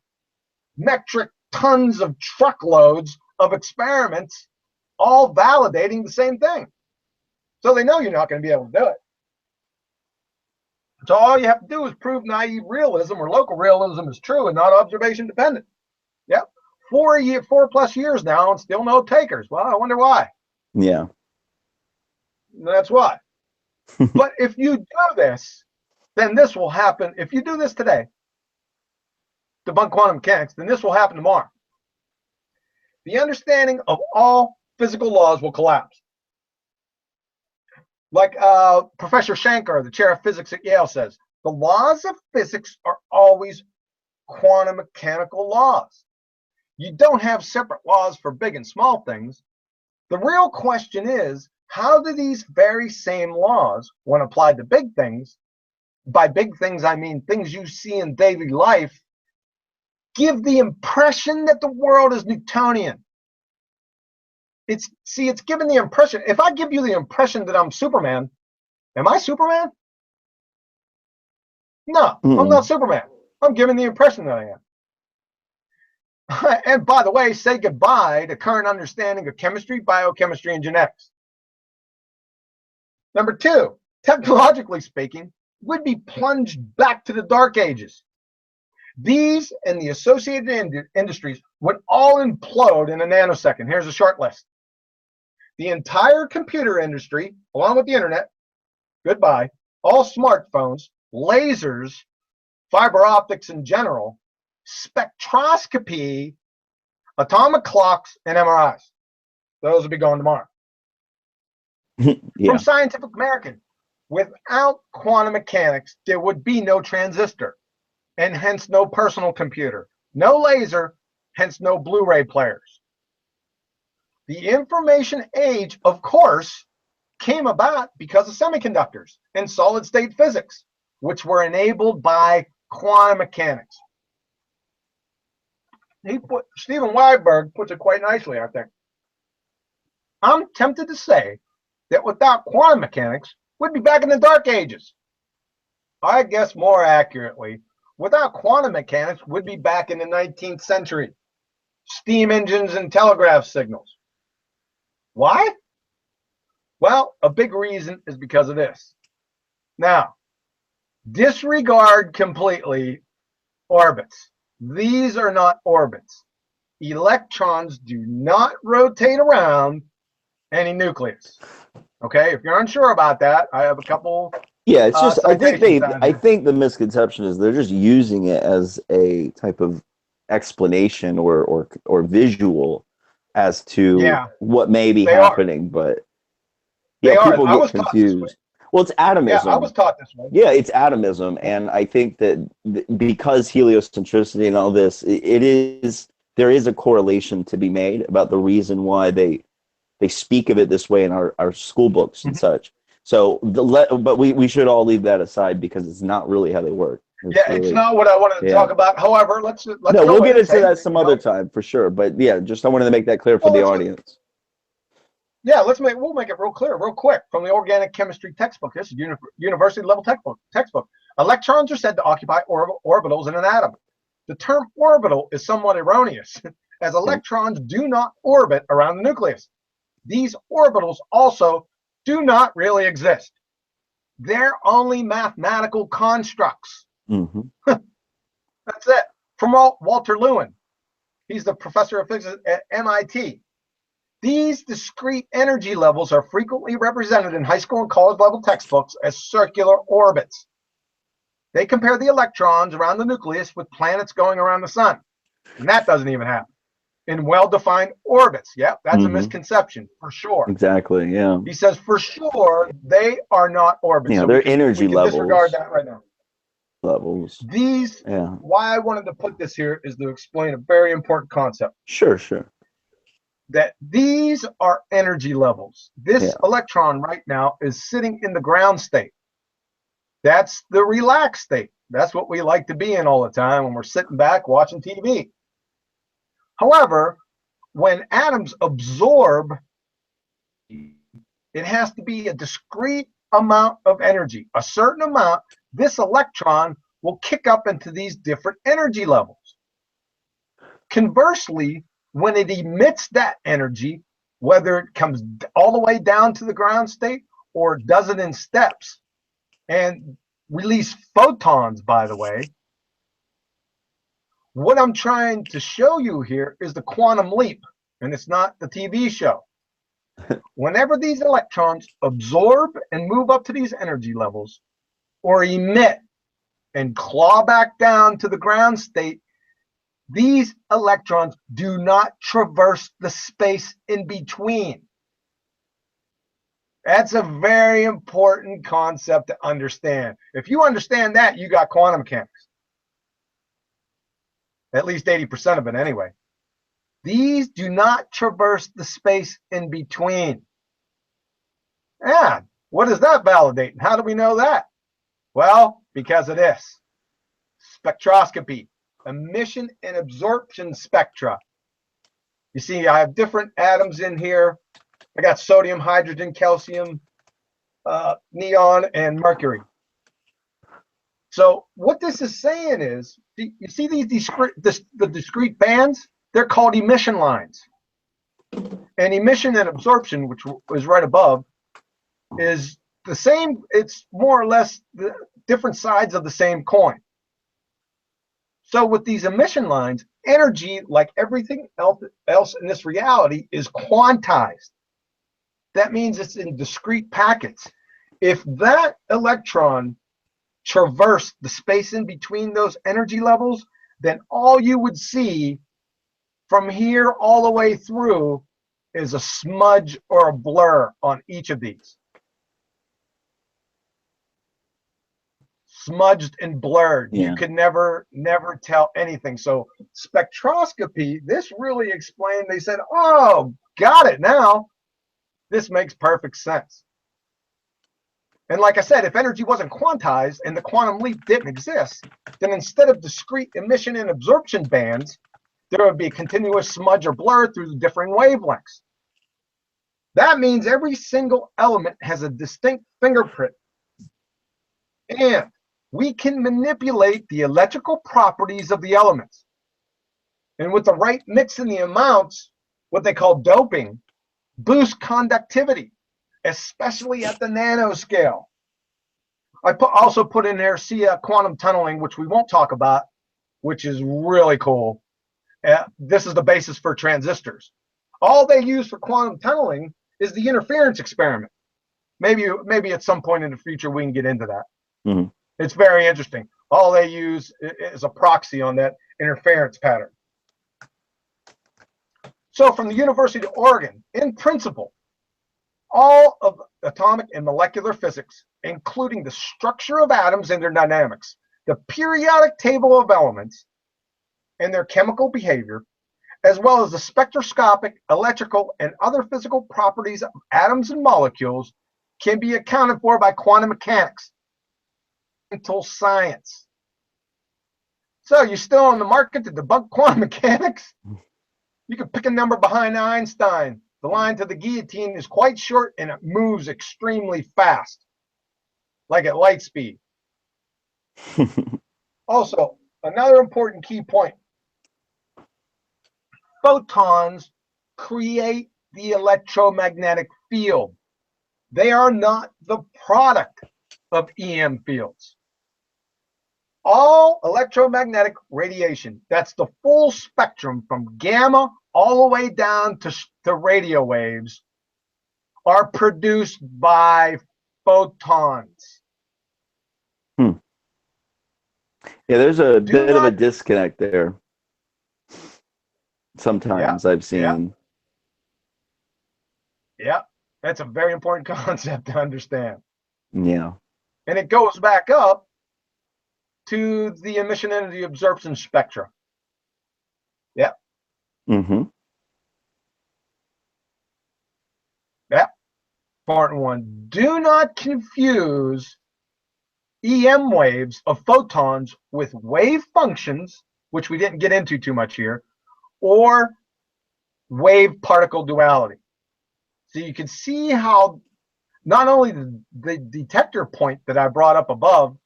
metric tons of truckloads of experiments all validating the same thing. So they know you're not going to be able to do it. So all you have to do is prove naive realism or local realism is true and not observation dependent. Yep. 4+ years now and still no takers. Well, I wonder why. Yeah. That's why. But if you do this, then this will happen. If you do this today, debunk quantum mechanics, then this will happen tomorrow. The understanding of all physical laws will collapse. Like Professor Shankar, the chair of physics at Yale, says, the laws of physics are always quantum mechanical laws. You don't have separate laws for big and small things. The real question is, how do these very same laws, when applied to big things, by big things I mean things you see in daily life, give the impression that the world is Newtonian? It's given the impression. If I give you the impression that I'm Superman, am I Superman? No, I'm not Superman. I'm giving the impression that I am. And by the way, say goodbye to current understanding of chemistry, biochemistry, and genetics. Number two, technologically speaking, we'd be plunged back to the Dark Ages. These and the associated industries would all implode in a nanosecond. Here's a short list. The entire computer industry, along with the internet, goodbye, all smartphones, lasers, fiber optics in general, spectroscopy, atomic clocks, and MRIs. Those will be going tomorrow. Yeah. From Scientific American, without quantum mechanics, there would be no transistor, and hence no personal computer, no laser, hence no Blu-ray players. The information age, of course, came about because of semiconductors and solid-state physics, which were enabled by quantum mechanics. Stephen Weinberg puts it quite nicely, I think. I'm tempted to say that without quantum mechanics, we'd be back in the Dark Ages. I guess more accurately, without quantum mechanics, we'd be back in the 19th century. Steam engines and telegraph signals. Why? Well, a big reason is because of this. Now, disregard completely orbits. These are not orbits. Electrons do not rotate around any nucleus. Okay, if you're unsure about that, I have a couple. Yeah, it's just I citations think the misconception is they're just using it as a type of explanation or visual as to what may be happening, but people get confused. Well, it's atomism. Yeah, I was taught this way. Yeah, it's atomism, and I think that because heliocentricity and all this, there is a correlation to be made about the reason why they speak of it this way in our school books and such. So, but we should all leave that aside because it's not really how they work. It's not what I wanted to talk about. However, let's we'll get into that some other time for sure. But yeah, just I wanted to make that clear for the audience. Yeah, we'll make it real clear, real quick from the organic chemistry textbook. This is university level textbook. Electrons are said to occupy orbitals in an atom. The term orbital is somewhat erroneous, as electrons do not orbit around the nucleus. These orbitals also do not really exist. They're only mathematical constructs. That's it. From Walter Lewin. He's the professor of physics at MIT. These discrete energy levels are frequently represented in high school and college level textbooks as circular orbits. They compare the electrons around the nucleus with planets going around the sun. And that doesn't even happen. In well-defined orbits. Yep, that's a misconception, for sure. Exactly, yeah. He says, for sure, they are not orbits. Yeah, So they're energy we can levels. disregard that right now. These, yeah. Why I wanted to put this here is to explain a very important concept. Sure, sure. That these are energy levels. This electron right now is sitting in the ground state. That's the relaxed state. That's what we like to be in all the time when we're sitting back watching TV. However, when atoms absorb, it has to be a discrete amount of energy. A certain amount, this electron will kick up into these different energy levels. Conversely, when it emits that energy, whether it comes all the way down to the ground state or does it in steps and release photons, by the way, what I'm trying to show you here is the quantum leap, and it's not the TV show. Whenever these electrons absorb and move up to these energy levels or emit and claw back down to the ground state, these electrons do not traverse the space in between. That's a very important concept to understand. If you understand that, you got quantum mechanics. At least 80% of it anyway. These do not traverse the space in between. Yeah, what does that validate? And how do we know that? Well, because of this. Spectroscopy, emission and absorption spectra. You see, I have different atoms in here. I got sodium, hydrogen, calcium, neon, and mercury. So what this is saying is, you see these the discrete bands? They're called emission lines. And emission and absorption, which is right above, is the same. It's more or less the different sides of the same coin. So with these emission lines, energy, like everything else in this reality, is quantized. That means it's in discrete packets. If that electron traversed the space in between those energy levels, then all you would see from here all the way through is a smudge or a blur on each of these. Smudged and blurred. Yeah. You could never tell anything. So spectroscopy, this really explained, they said, oh, got it now. This makes perfect sense. And like I said, if energy wasn't quantized and the quantum leap didn't exist, then instead of discrete emission and absorption bands, there would be a continuous smudge or blur through the differing wavelengths. That means every single element has a distinct fingerprint. And we can manipulate the electrical properties of the elements. And with the right mix in the amounts, what they call doping, boost conductivity, especially at the nanoscale. I also put in there, quantum tunneling, which we won't talk about, which is really cool. This is the basis for transistors. All they use for quantum tunneling is the interference experiment. Maybe at some point in the future we can get into that. Mm-hmm. It's very interesting. All they use is a proxy on that interference pattern. So from the University of Oregon, in principle, all of atomic and molecular physics, including the structure of atoms and their dynamics, the periodic table of elements and their chemical behavior, as well as the spectroscopic, electrical, and other physical properties of atoms and molecules, can be accounted for by quantum mechanics, fundamental science. So you're still on the market to debunk quantum mechanics? You can pick a number behind Einstein. The line to the guillotine is quite short and it moves extremely fast, like at light speed. Also, another important key point. Photons create the electromagnetic field. They are not the product of EM fields. all electromagnetic radiation, that's the full spectrum from gamma all the way down to radio waves, are produced by photons. Yeah, there's a Do bit of a not, disconnect there. yeah, Sometimes I've yeah, seen. yeah. That's a very important concept to understand. Yeah. And it goes back up to the emission energy absorption spectra. Yeah, Mm-hmm. yeah. Important one. Do not confuse EM waves of photons with wave functions, which we didn't get into too much here, or wave particle duality. So you can see how not only the detector point that I brought up above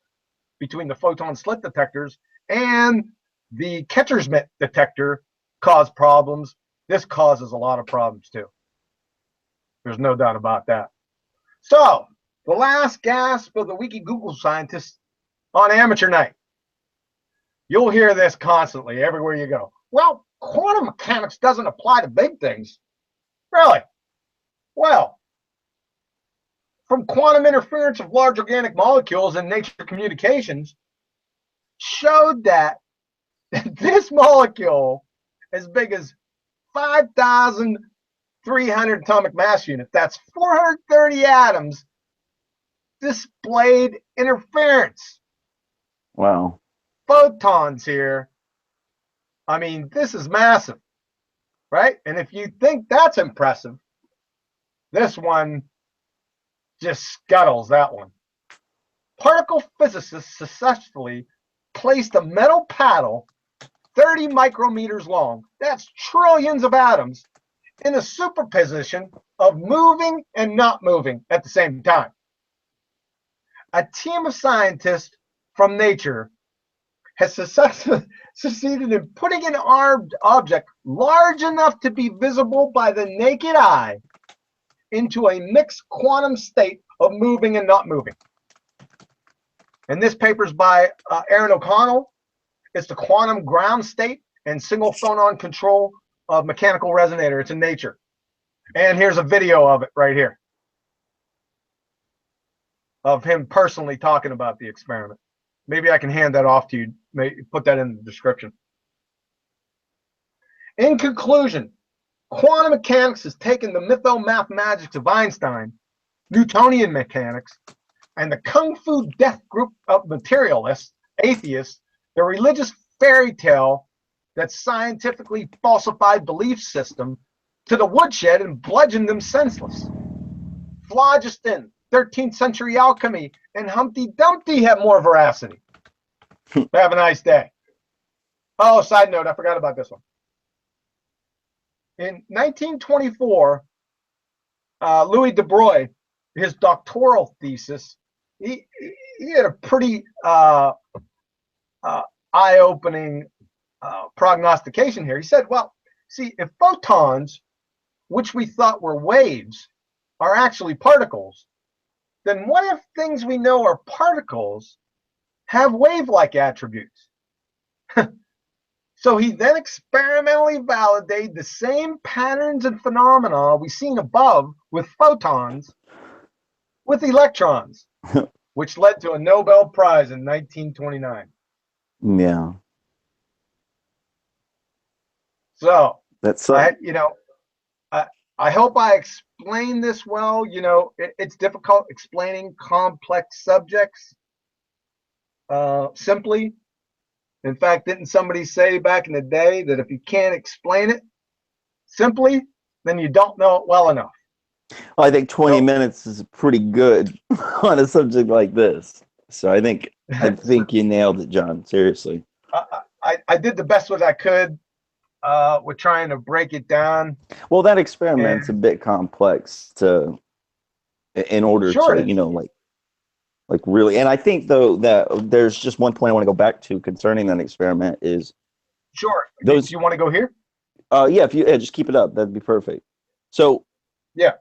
between the photon slit detectors and the catcher's mitt detector cause problems, this causes a lot of problems too. There's no doubt about that. So, the last gasp of the Wiki Google scientists on amateur night. You'll hear this constantly everywhere you go. Well, quantum mechanics doesn't apply to big things. Really? Well, from quantum interference of large organic molecules in nature communications showed that this molecule, as big as 5,300 atomic mass unit, that's 430 atoms, displayed interference. Wow. Photons here. I mean, this is massive, right? And if you think that's impressive, this one just scuttles that one. Particle physicists successfully placed a metal paddle 30 micrometers long, that's trillions of atoms, in a superposition of moving and not moving at the same time. A team of scientists from nature has succeeded in putting an armed object large enough to be visible by the naked eye into a mixed quantum state of moving and not moving. And this paper is by Aaron O'Connell. It's the quantum ground state and single phonon control of mechanical resonator. It's in Nature. And here's a video of it right here, of him personally talking about the experiment. Maybe I can hand that off to you. Maybe put that in the description. In conclusion, quantum mechanics has taken the mytho-mathematics of Einstein, Newtonian mechanics, and the kung fu death group of materialists, atheists, the religious fairy tale that scientifically falsified belief system to the woodshed and bludgeoned them senseless. Phlogiston, 13th century alchemy, and Humpty Dumpty have more veracity. Have a nice day. Oh, side note, I forgot about this one. In 1924, Louis de Broglie, his doctoral thesis, he had a pretty eye-opening prognostication here. He said, well, see, if photons, which we thought were waves, are actually particles, then what if things we know are particles have wave-like attributes? So he then experimentally validated the same patterns and phenomena we've seen above with photons with electrons, which led to a Nobel Prize in 1929. Yeah. So That's I hope I explained this well. You know, it's difficult explaining complex subjects simply. In fact, didn't somebody say back in the day that if you can't explain it simply, then you don't know it well enough? I think 20 So, minutes is pretty good on a subject like this. So I think you nailed it, John. Seriously. I did the best what I could with trying to break it down. Well, that experiment's a bit complex in order Sure to, it is. like really. And I think though that there's just one point I want to go back to concerning that experiment is Sure. those. Do you want to go here? Yeah, if you just keep it up, that'd be perfect. So Yeah.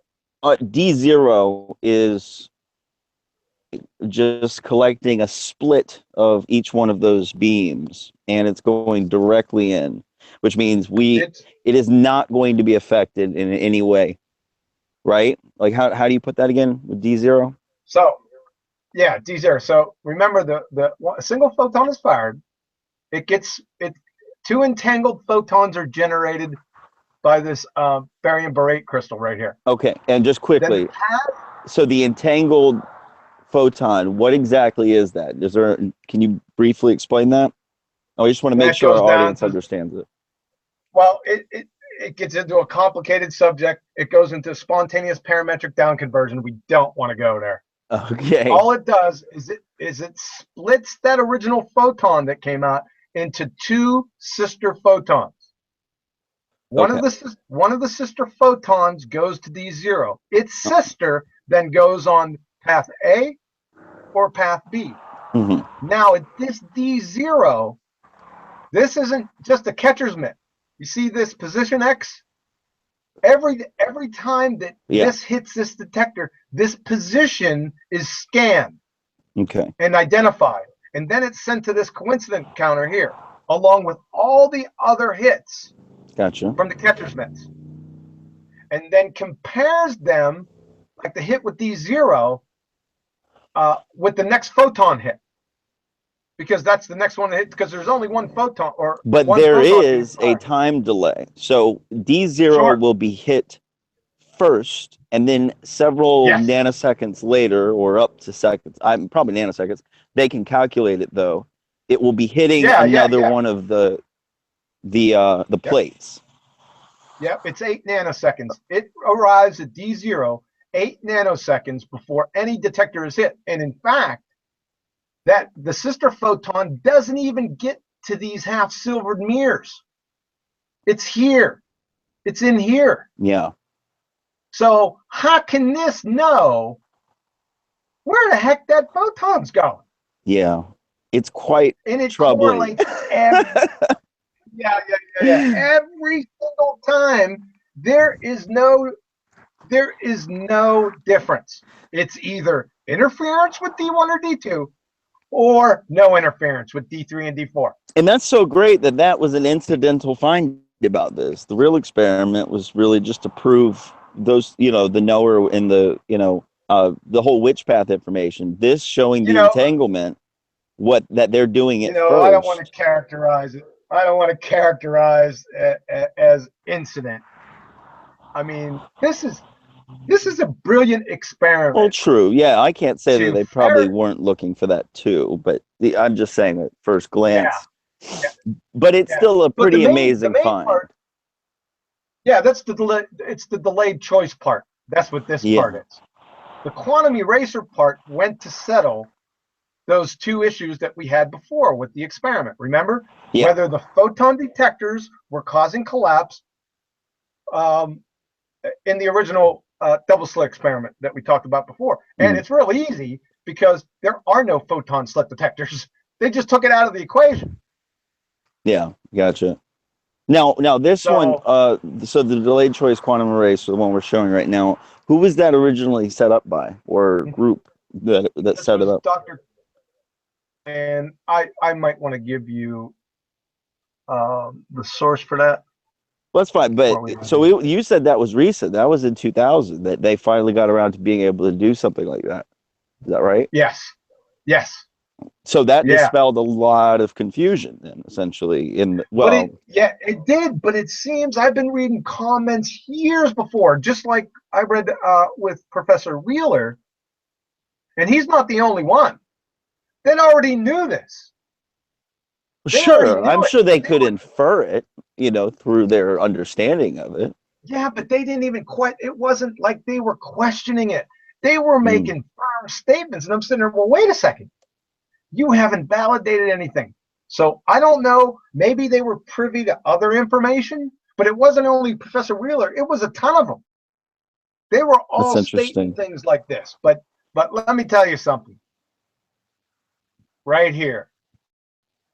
D0 is just collecting a split of each one of those beams, and it's going directly in, which means it is not going to be affected in any way, right? Like how do you put that again with D0? So yeah, D0. So remember, a single photon is fired. Two entangled photons are generated by this barium borate crystal right here. Okay, and just quickly, so the entangled photon, what exactly is that? Can you briefly explain that? I just want to make sure our audience understands it. Well, it gets into a complicated subject. It goes into spontaneous parametric down conversion. We don't want to go there. Okay. All it does is it splits that original photon that came out into two sister photons. One of the sister photons goes to D0. Its sister then goes on path A or path B. Mm-hmm. Now at this D0, this isn't just a catcher's mitt. You see this position X? Every time that this hits this detector, this position is scanned and identified. And then it's sent to this coincidence counter here, along with all the other hits from the catcher's mitts. And then compares them, like the hit with D0, with the next photon hit. Because that's the next one to hit, because there's only one photon. But there is a time delay. So D0 will be hit first, and then several nanoseconds later, or up to seconds, probably nanoseconds, they can calculate it though. It will be hitting another one of the plates. Yep, it's 8 nanoseconds. It arrives at D0 8 nanoseconds before any detector is hit. And in fact, that the sister photon doesn't even get to these half silvered mirrors. It's here. It's in here. Yeah. So how can this know where the heck that photon's going? Yeah. It's quite troubling. Correlates every single time. There is no difference. It's either interference with D1 or D2, or no interference with D3 and D4. And that's so great that was an incidental find about this. The real experiment was really just to prove those, the knower and the whole witch path information. This showing the entanglement, that they're doing it first. I don't want to characterize it. I don't want to characterize it as incident. I mean, this is a brilliant experiment. Well, true. Yeah, I can't say that they probably weren't looking for that too, but I'm just saying at first glance. Yeah. But it's still a pretty amazing find. That's it's the delayed choice part. That's what this part is. The quantum eraser part went to settle those two issues that we had before with the experiment. Remember? Yeah. Whether the photon detectors were causing collapse in the original double slit experiment that we talked about before. And it's real easy because there are no photon slit detectors. They just took it out of the equation. Yeah, gotcha. Now this one, so the delayed choice quantum eraser, the one we're showing right now, who was that originally set up by, or group that set it up? Dr. And I might want to give you the source for that. Well, that's fine, but so you said that was recent. That was in 2000 that they finally got around to being able to do something like that. Is that right? Yes. So that dispelled a lot of confusion then, essentially. It did, but it seems I've been reading comments years before, just like I read with Professor Wheeler, and he's not the only one. They already knew this. Sure, I'm sure they could infer it, through their understanding of it. Yeah, but they didn't even it wasn't like they were questioning it. They were making firm statements, and I'm sitting there, well, wait a second. You haven't validated anything. So I don't know, maybe they were privy to other information, but it wasn't only Professor Wheeler, it was a ton of them. They were all stating things like this. But let me tell you something. Right here.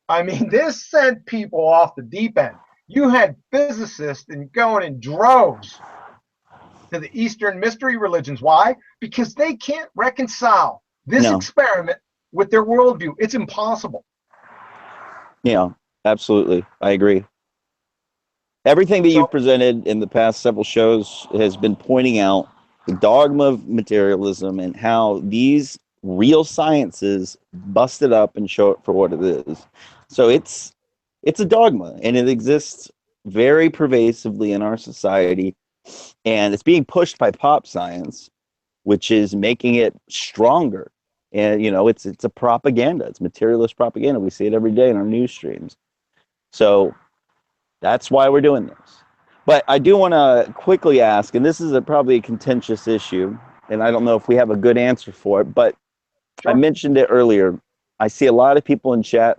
I mean, this sent people off the deep end. You had physicists going in droves to the Eastern mystery religions. Why? Because they can't reconcile this No. experiment with their worldview. It's impossible. Yeah, absolutely. I agree. Everything that So you've presented in the past several shows has been pointing out the dogma of materialism and how these real sciences bust it up and show it for what it is. So it's a dogma, and it exists very pervasively in our society, and it's being pushed by pop science, which is making it stronger. And it's a propaganda. It's materialist propaganda. We see it every day in our news streams. So that's why we're doing this. But I do want to quickly ask, and this is probably a contentious issue, and I don't know if we have a good answer for it, but I sure. mentioned it earlier. I see a lot of people in chat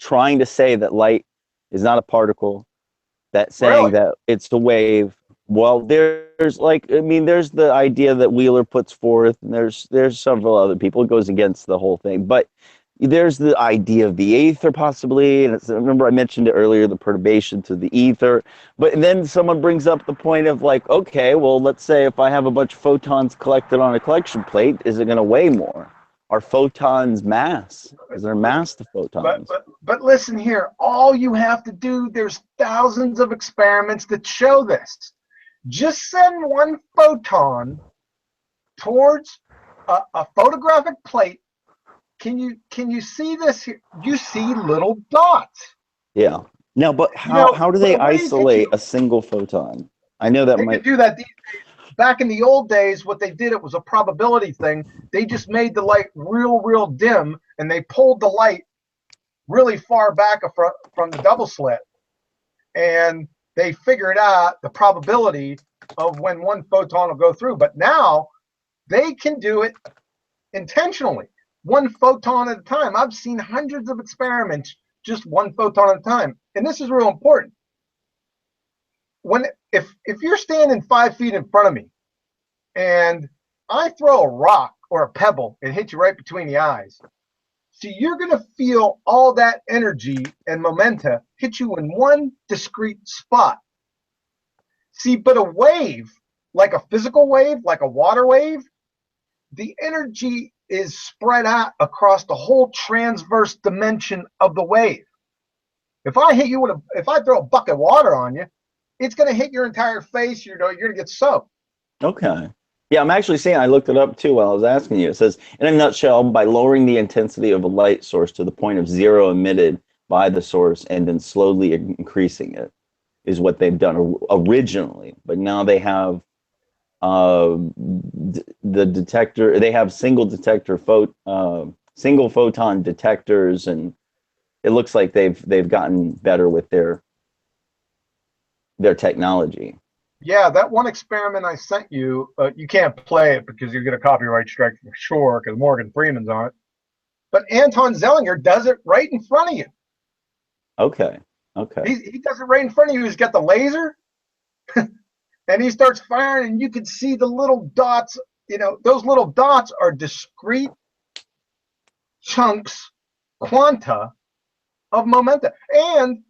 trying to say that light is not a particle, that saying Really? that it's a wave. Well, there's there's the idea that Wheeler puts forth, and there's several other people. It goes against the whole thing, but there's the idea of the ether possibly, and remember I mentioned it earlier, the perturbation to the ether. But then someone brings up the point of like, okay, well, let's say if I have a bunch of photons collected on a collection plate, is it going to weigh more? Are photons mass? Is there mass to photons? But listen here. All you have to do, there's thousands of experiments that show this. Just send one photon towards a photographic plate. Can you see this here? You see little dots. Yeah. Now, but You know, how do when they a wave hits isolate you, a single photon? I know that they could might. do that these days. Back in the old days, what they did, it was a probability thing. They just made the light real dim, and they pulled the light really far back from the double slit, and they figured out the probability of when one photon will go through. But now they can do it intentionally, one photon at a time. I've seen hundreds of experiments, just one photon at a time. And this is real important. If you're standing 5 feet in front of me and I throw a rock or a pebble and hit you right between the eyes, see, you're going to feel all that energy and momenta hit you in one discrete spot. See, but a wave, like a physical wave, like a water wave, the energy is spread out across the whole transverse dimension of the wave. If I hit you if I throw a bucket of water on you, it's going to hit your entire face. You're going to get soaked. Okay. Yeah, I'm actually saying I looked it up too while I was asking you. It says, in a nutshell, by lowering the intensity of a light source to the point of zero emitted by the source and then slowly increasing it is what they've done originally. But now they have the detector. They have single photon detectors, and it looks like they've gotten better with their technology. Yeah, that one experiment I sent you, you can't play it because you get a copyright strike for sure because Morgan Freeman's on it. But Anton Zellinger does it right in front of you. Okay. He does it right in front of you. He's got the laser, and he starts firing, and you can see the little dots. You know, those little dots are discrete chunks, quanta of momenta, and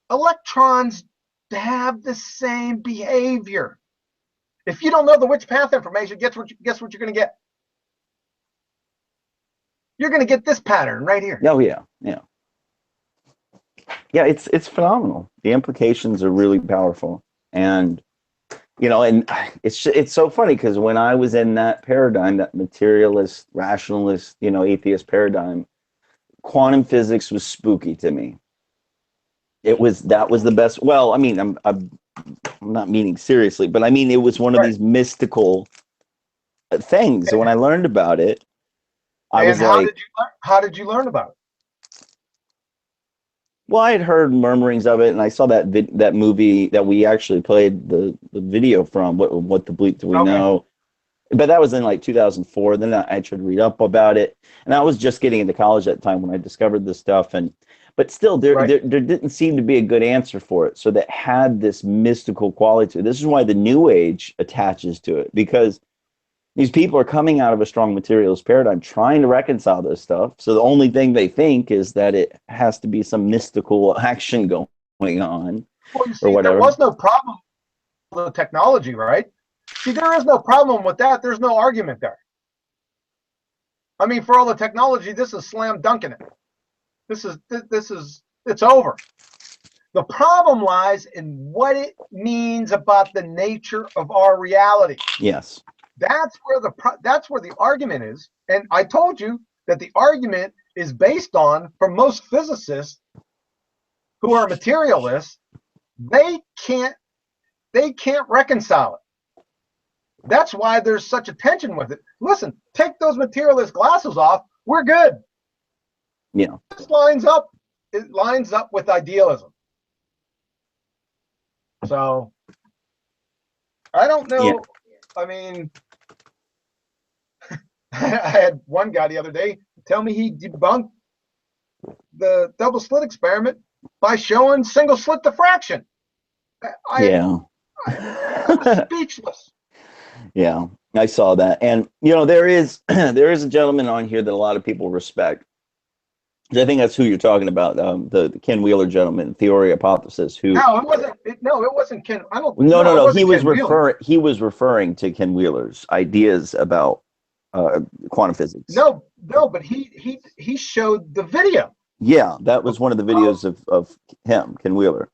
electrons have the same behavior. If you don't know the Witch path information, guess what you're going to get? You're going to get this pattern right here. Oh yeah. It's phenomenal. The implications are really powerful, and and it's so funny because when I was in that paradigm, that materialist, rationalist, atheist paradigm, quantum physics was spooky to me. That was the best. Well, I mean, I'm not meaning seriously, but I mean it was one of these mystical things. So when I learned about it, I was like, how did you learn about it? well, I had heard murmurings of it, and I saw that movie that we actually played the video from. What the bleep do we know? But that was in like 2004. Then I tried to read up about it, and I was just getting into college at the time when I discovered this stuff. But still, there didn't seem to be a good answer for it. So that had this mystical quality to it. This is why the New Age attaches to it, because these people are coming out of a strong materialist paradigm, trying to reconcile this stuff. So the only thing they think is that it has to be some mystical action going on, Well, you or see, there whatever. was no problem with the technology, right? See, there is no problem with that. There's no argument there. I mean, for all the technology, this is slam dunking it. It's over. The problem lies in what it means about the nature of our reality. Yes. That's where the argument is. And I told you that the argument is based on, for most physicists who are materialists, they can't reconcile it. That's why there's such a tension with it. Listen, take those materialist glasses off, we're good. Yeah. This lines up. It lines up with idealism. So I don't know. Yeah. I mean, I had one guy the other day tell me he debunked the double slit experiment by showing single slit diffraction. I'm speechless. Yeah, I saw that. And you know, there is a gentleman on here that a lot of people respect. I think that's who you're talking about, the Ken Wheeler gentleman, theory hypothesis. Who? No, it wasn't. No, it wasn't Ken. I don't. No. He was referring to Ken Wheeler's ideas about quantum physics. No, but he showed the video. Yeah, that was one of the videos of him, Ken Wheeler.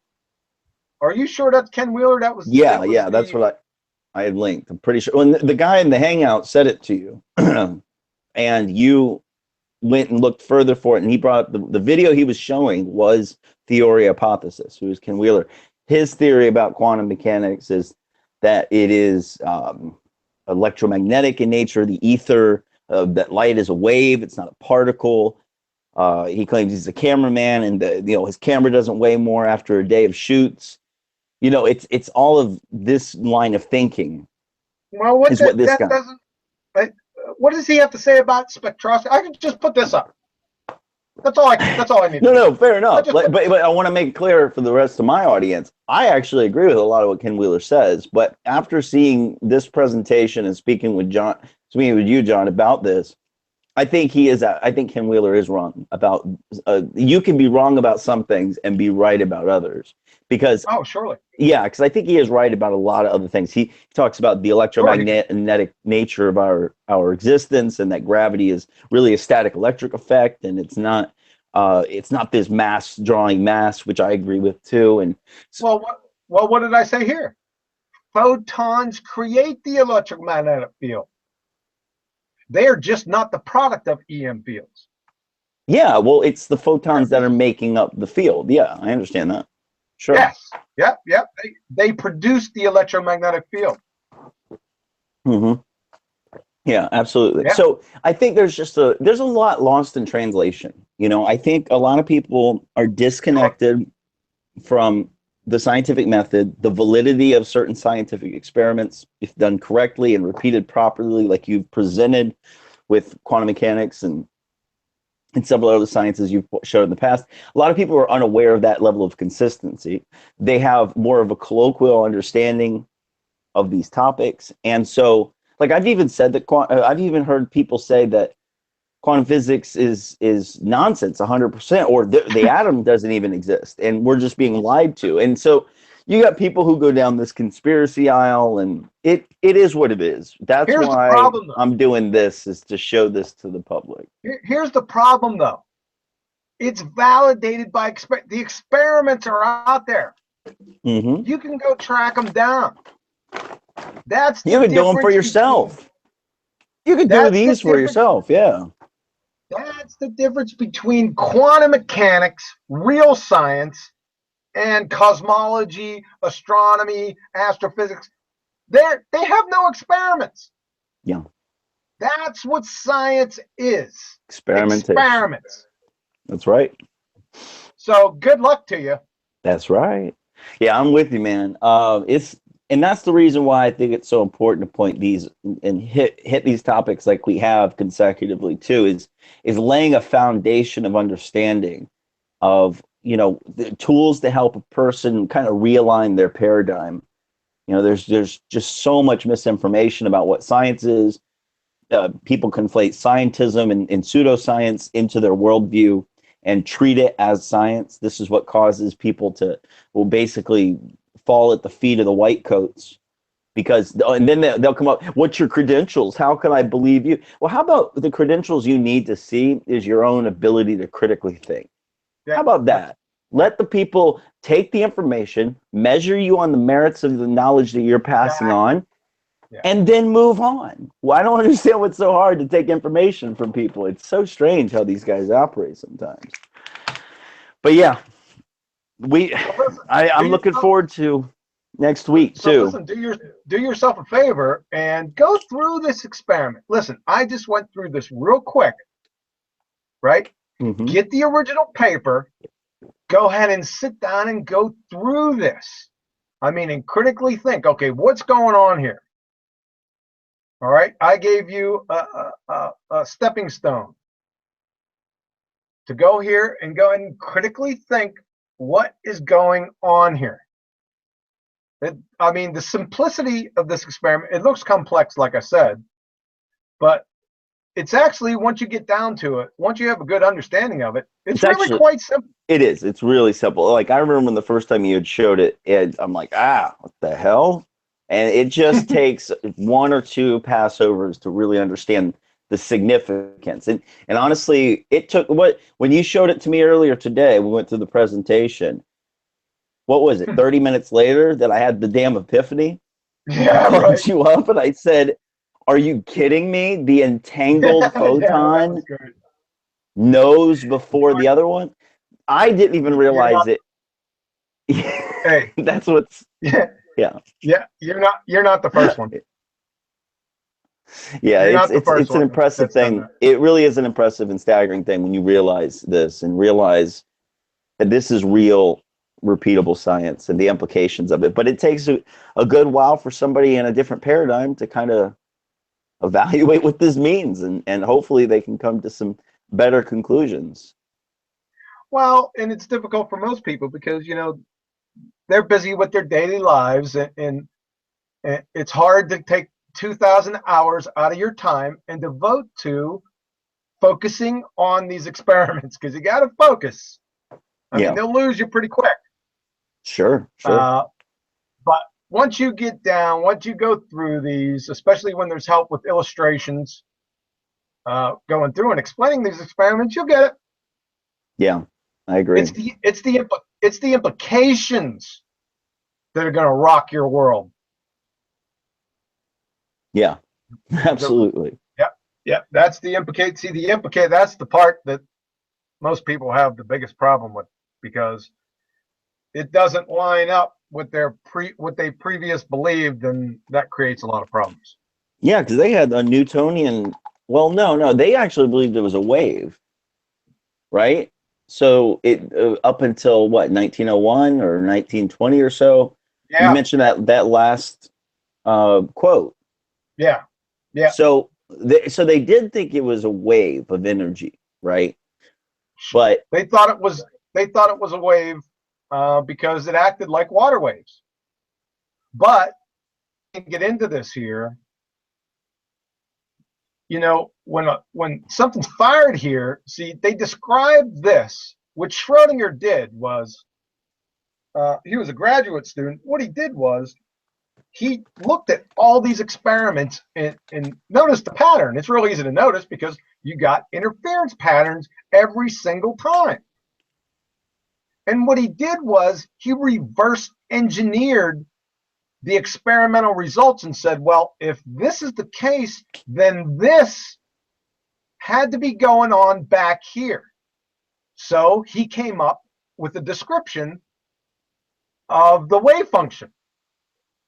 Are you sure that's Ken Wheeler? Yeah, that's what I had linked. I'm pretty sure. When the guy in the Hangout said it to you, and you went and looked further for it, and he brought up the video he was showing was theory hypothesis, who is Ken Wheeler. His theory about quantum mechanics is that it is electromagnetic in nature, the ether, that light is a wave, it's not a particle. He claims he's a cameraman, and his camera doesn't weigh more after a day of shoots. You know, it's all of this line of thinking. Well, what does he have to say about spectroscopy? I can just put this up. That's all I need. No, fair enough. But I want to make it clear for the rest of my audience. I actually agree with a lot of what Ken Wheeler says. But after seeing this presentation and speaking with you, John, about this, I think Ken Wheeler is wrong about. You can be wrong about some things and be right about others. Because surely. Yeah, because I think he is right about a lot of other things. He talks about the electromagnetic nature of our existence, and that gravity is really a static electric effect, and it's not this mass drawing mass, which I agree with too. And what did I say here? Photons create the electromagnetic field. They are just not the product of EM fields. Yeah, well, it's the photons that are making up the field. Yeah, I understand that. Sure. Yes. Yep. They produce the electromagnetic field. Mm-hmm. Yeah, absolutely. Yeah. So I think there's a lot lost in translation. You know, I think a lot of people are disconnected from the scientific method, the validity of certain scientific experiments, if done correctly and repeated properly, like you've presented with quantum mechanics and several other sciences you've showed in the past. A lot of people are unaware of that level of consistency. They have more of a colloquial understanding of these topics. And so, like, I've even said that I've even heard people say that quantum physics is nonsense 100%, or the atom doesn't even exist, and we're just being lied to. And so you got people who go down this conspiracy aisle, and it is what it is. That's why I'm doing this, is to show this to the public. Here's the problem, though. It's validated by the experiments are out there. Mm-hmm. You can go track them down. You can do them for yourself. You can do these for yourself. Yeah. That's the difference between quantum mechanics, real science, and cosmology, astronomy, astrophysics. They have no experiments. Yeah. That's what science is. Experiments. That's right. So good luck to you. That's right. Yeah, I'm with you, man. And that's the reason why I think it's so important to point these and hit these topics like we have consecutively too, is laying a foundation of understanding of, the tools to help a person kind of realign their paradigm. There's just so much misinformation about what science is. People conflate scientism and pseudoscience into their worldview and treat it as science. This is what causes people to basically fall at the feet of the white coats because and then they'll come up, what's your credentials? How can I believe you? Well, how about the credentials you need to see is your own ability to critically think? Yeah, How about that? Let the people take the information, measure you on the merits of the knowledge that you're passing on, and then move on. Well, I don't understand what's so hard to take information from people. It's so strange how these guys operate sometimes. But yeah, I'm looking forward to next week so too. listen, do yourself a favor and go through this experiment. Listen, I just went through this real quick, right? Get the original paper, go ahead and sit down and go through this. I mean, and critically think, okay, what's going on here? All right, I gave you a stepping stone to go here and go and critically think what is going on here. I mean, the simplicity of this experiment, it looks complex, like I said, but it's actually, once you get down to it, once you have a good understanding of it, it's really actually quite simple. It is. It's really simple. Like, I remember when the first time you had showed it, I'm like, what the hell? And it just takes one or two passovers to really understand the significance. And honestly, it took when you showed it to me earlier today, we went through the presentation. What was it, 30 minutes later that I had the damn epiphany? Yeah, I called you up and I said, are you kidding me? The entangled photon knows before the other one? I didn't even realize it. Hey, that's what's yeah. You're not the first one. Yeah, it's an impressive thing. It really is an impressive and staggering thing when you realize this and realize that this is real, repeatable science and the implications of it. But it takes a good while for somebody in a different paradigm to kind of evaluate what this means, and hopefully they can come to some better conclusions. Well, and it's difficult for most people because, they're busy with their daily lives, and it's hard to take 2,000 hours out of your time and devote to focusing on these experiments, because you got to focus. I mean, they'll lose you pretty quick. Sure. But once you get down, once you go through these, especially when there's help with illustrations, going through and explaining these experiments, you'll get it. Yeah, I agree. It's the implications that are going to rock your world. Yeah, absolutely. Yeah, that's the implicate. See, that's the part that most people have the biggest problem with, because it doesn't line up with what they previous believed, and that creates a lot of problems. Yeah, because they had a Newtonian. Well, no, they actually believed it was a wave, right? So it up until what, 1901 or 1920 or so. Yeah. You mentioned that last quote. Yeah. So they did think it was a wave of energy, right? But they thought it was a wave because it acted like water waves. But we can get into this here. When something's fired here, see, they described this. What Schrodinger did was, he was a graduate student. What he did was, he looked at all these experiments and noticed the pattern. It's really easy to notice because you got interference patterns every single time. And what he did was, he reverse engineered the experimental results and said, well, if this is the case, then this had to be going on back here. So he came up with a description of the wave function.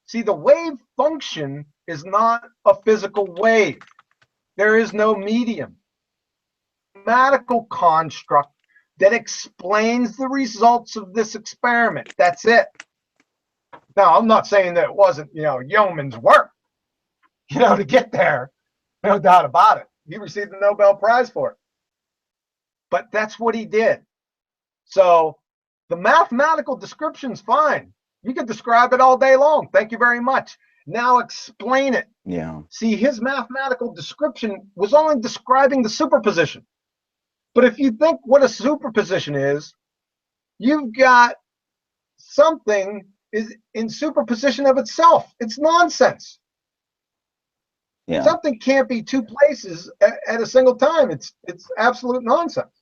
See, the wave function is not a physical wave. There is no medium. Mathematical construct that explains the results of this experiment. That's it. Now, I'm not saying that it wasn't, yeoman's work, to get there. No doubt about it. He received the Nobel Prize for it. But that's what he did. So the mathematical description's fine. You can describe it all day long. Thank you very much. Now explain it. Yeah. See, his mathematical description was only describing the superposition. But if you think what a superposition is, you've got something is in superposition of itself. It's nonsense. Yeah. Something can't be two places at a single time. It's absolute nonsense.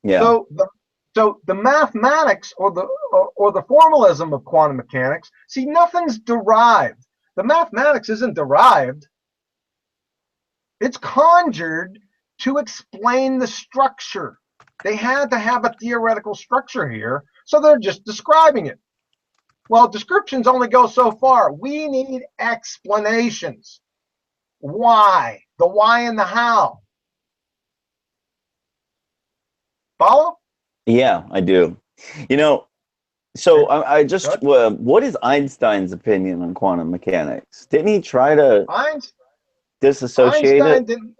Yeah. So the mathematics or the formalism of quantum mechanics, see, nothing's derived. The mathematics isn't derived. It's conjured to explain the structure. They had to have a theoretical structure here, so they're just describing it. Well, descriptions only go so far. We need explanations. Why? The why and the how. Follow? Yeah, I do. You know, so I just, what is Einstein's opinion on quantum mechanics? Didn't he try to disassociate Einstein it? didn't.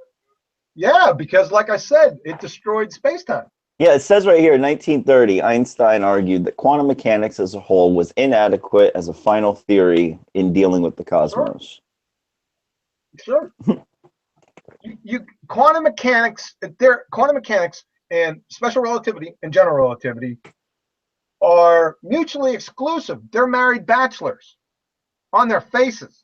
Yeah, because like I said, it destroyed space-time. Yeah, it says right here, in 1930, Einstein argued that quantum mechanics as a whole was inadequate as a final theory in dealing with the cosmos. Sure. Quantum mechanics, quantum mechanics and special relativity and general relativity are mutually exclusive. They're married bachelors on their faces.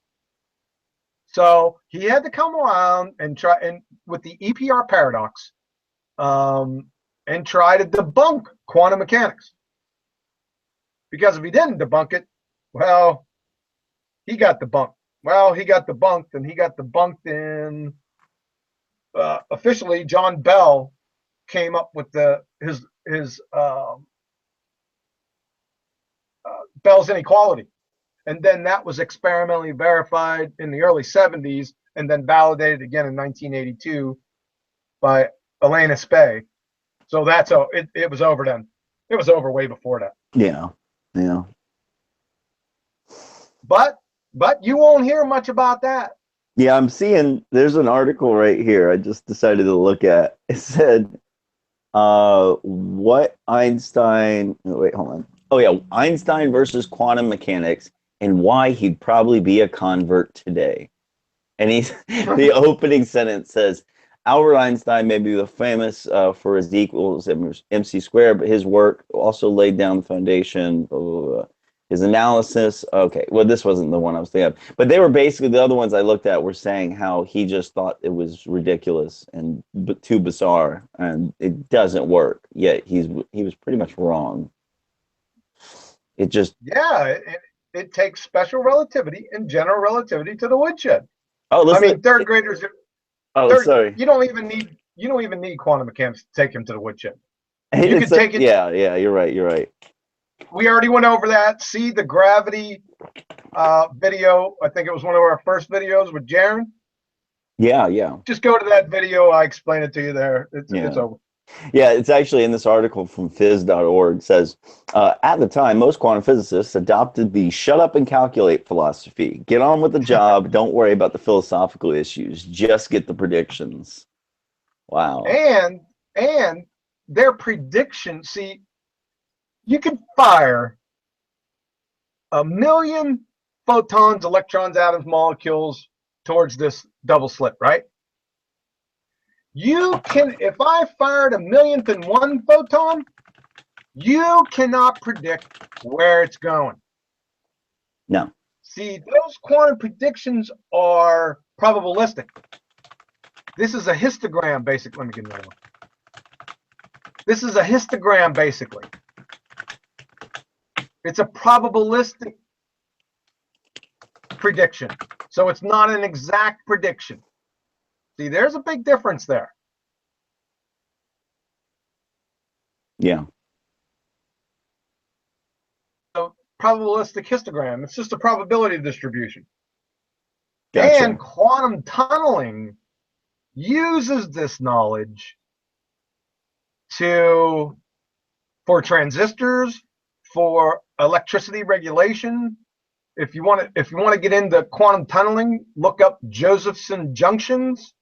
So he had to come around and try and with the EPR paradox, and try to debunk quantum mechanics. Because if he didn't debunk it, well, he got debunked. Well, he got debunked, and he got debunked in officially. John Bell came up with his Bell's inequality, and then that was experimentally verified in the early 70s, and then validated again in 1982 by Elena Spey. So that's it was over then. It was over way before that. Yeah, yeah. But you won't hear much about that. Yeah, I'm seeing there's an article right here I just decided to look at. It said, what Einstein, wait, hold on. Oh yeah, Einstein versus quantum mechanics and why he'd probably be a convert today. And the opening sentence says, Albert Einstein may be the famous for his E equals MC squared, but his work also laid down the foundation. His analysis. Okay, well, this wasn't the one I was thinking of, but they were basically the other ones I looked at were saying how he just thought it was ridiculous and too bizarre, and it doesn't work. Yet he was pretty much wrong. It just it takes special relativity and general relativity to the woodshed. Oh, listen. I mean, third graders. Sorry. You don't even need quantum mechanics to take him to the woodshed. You can take it. Yeah, you're right. We already went over that. See the gravity video. I think it was one of our first videos with Jaron. Yeah. Just go to that video. I explained it to you there. It's over. Yeah, it's actually in this article from phys.org. It says, at the time, most quantum physicists adopted the shut up and calculate philosophy. Get on with the job. Don't worry about the philosophical issues. Just get the predictions. Wow. And their prediction, see, you can fire 1,000,000 photons, electrons, atoms, molecules towards this double slit, right? You can, if I fired 1,000,000th and one photon, you cannot predict where it's going. No. See, those quantum predictions are probabilistic. This is a histogram, basically. Let me get another one. This is a histogram, basically. It's a probabilistic prediction. So it's not an exact prediction. See, there's a big difference there. Yeah. So probabilistic histogram, it's just a probability distribution. Gotcha. And quantum tunneling uses this knowledge for transistors, for electricity regulation. If you want to get into quantum tunneling, look up Josephson junctions.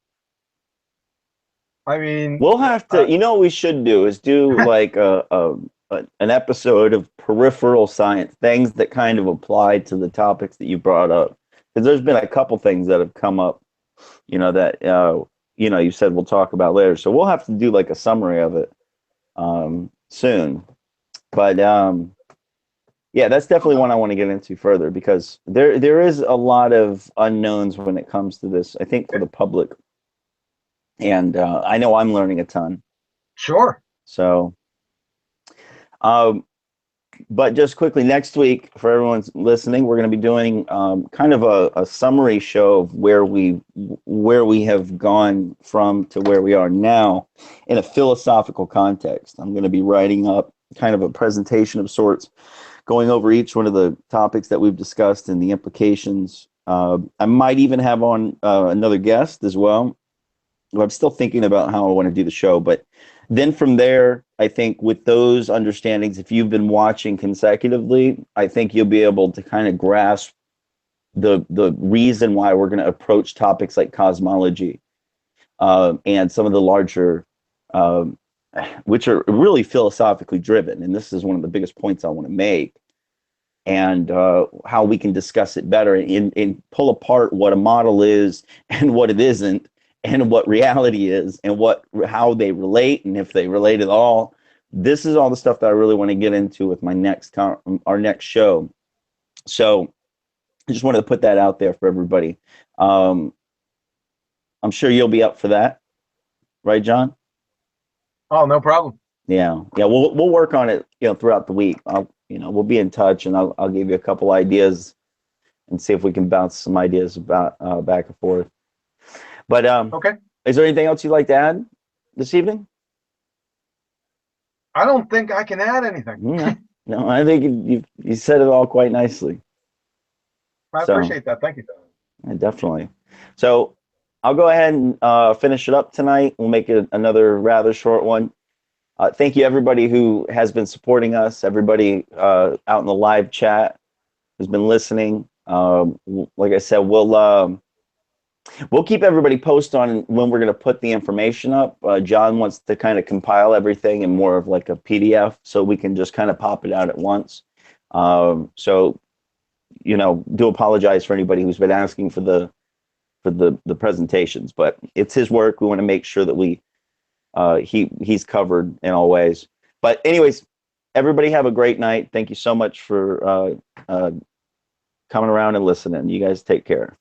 I mean, we'll have to. You know what we should do is do like an episode of peripheral science, things that kind of apply to the topics that you brought up. Because there's been a couple things that have come up, that you said we'll talk about later. So we'll have to do like a summary of it soon. But Yeah, that's definitely one I want to get into further, because there is a lot of unknowns when it comes to this, I think, for the public. And I know I'm learning a ton. Sure. So, um, but just quickly, next week, for everyone's listening, we're going to be doing kind of a summary show of where we have gone from to where we are now in a philosophical context. I'm going to be writing up kind of a presentation of sorts, going over each one of the topics that we've discussed and the implications. I might even have on another guest as well. I'm still thinking about how I want to do the show, but then from there, I think with those understandings, if you've been watching consecutively, I think you'll be able to kind of grasp the reason why we're going to approach topics like cosmology and some of the larger, um, which are really philosophically driven. And this is one of the biggest points I want to make, and how we can discuss it better and pull apart what a model is and what it isn't, and what reality is, and how they relate, and if they relate at all. This is all the stuff that I really want to get into with our next show. So I just wanted to put that out there for everybody. Um, I'm sure you'll be up for that, right, John? Oh, no problem. Yeah, we'll work on it, throughout the week. We'll be in touch, and I'll give you a couple ideas and see if we can bounce some ideas about back and forth. But Okay. is there anything else you'd like to add this evening? I don't think I can add anything. No, I think you said it all quite nicely. I appreciate that. Thank you. Yeah, definitely. So I'll go ahead and finish it up tonight. We'll make it another rather short one. Thank you, everybody who has been supporting us, everybody out in the live chat who's been listening. Like I said, we'll keep everybody posted on when we're going to put the information up. John wants to kind of compile everything in more of like a PDF, so we can just kind of pop it out at once. So, do apologize for anybody who's been asking for the presentations, but it's his work. We want to make sure that he's covered in all ways. But anyways, everybody have a great night. Thank you so much for coming around and listening. You guys take care.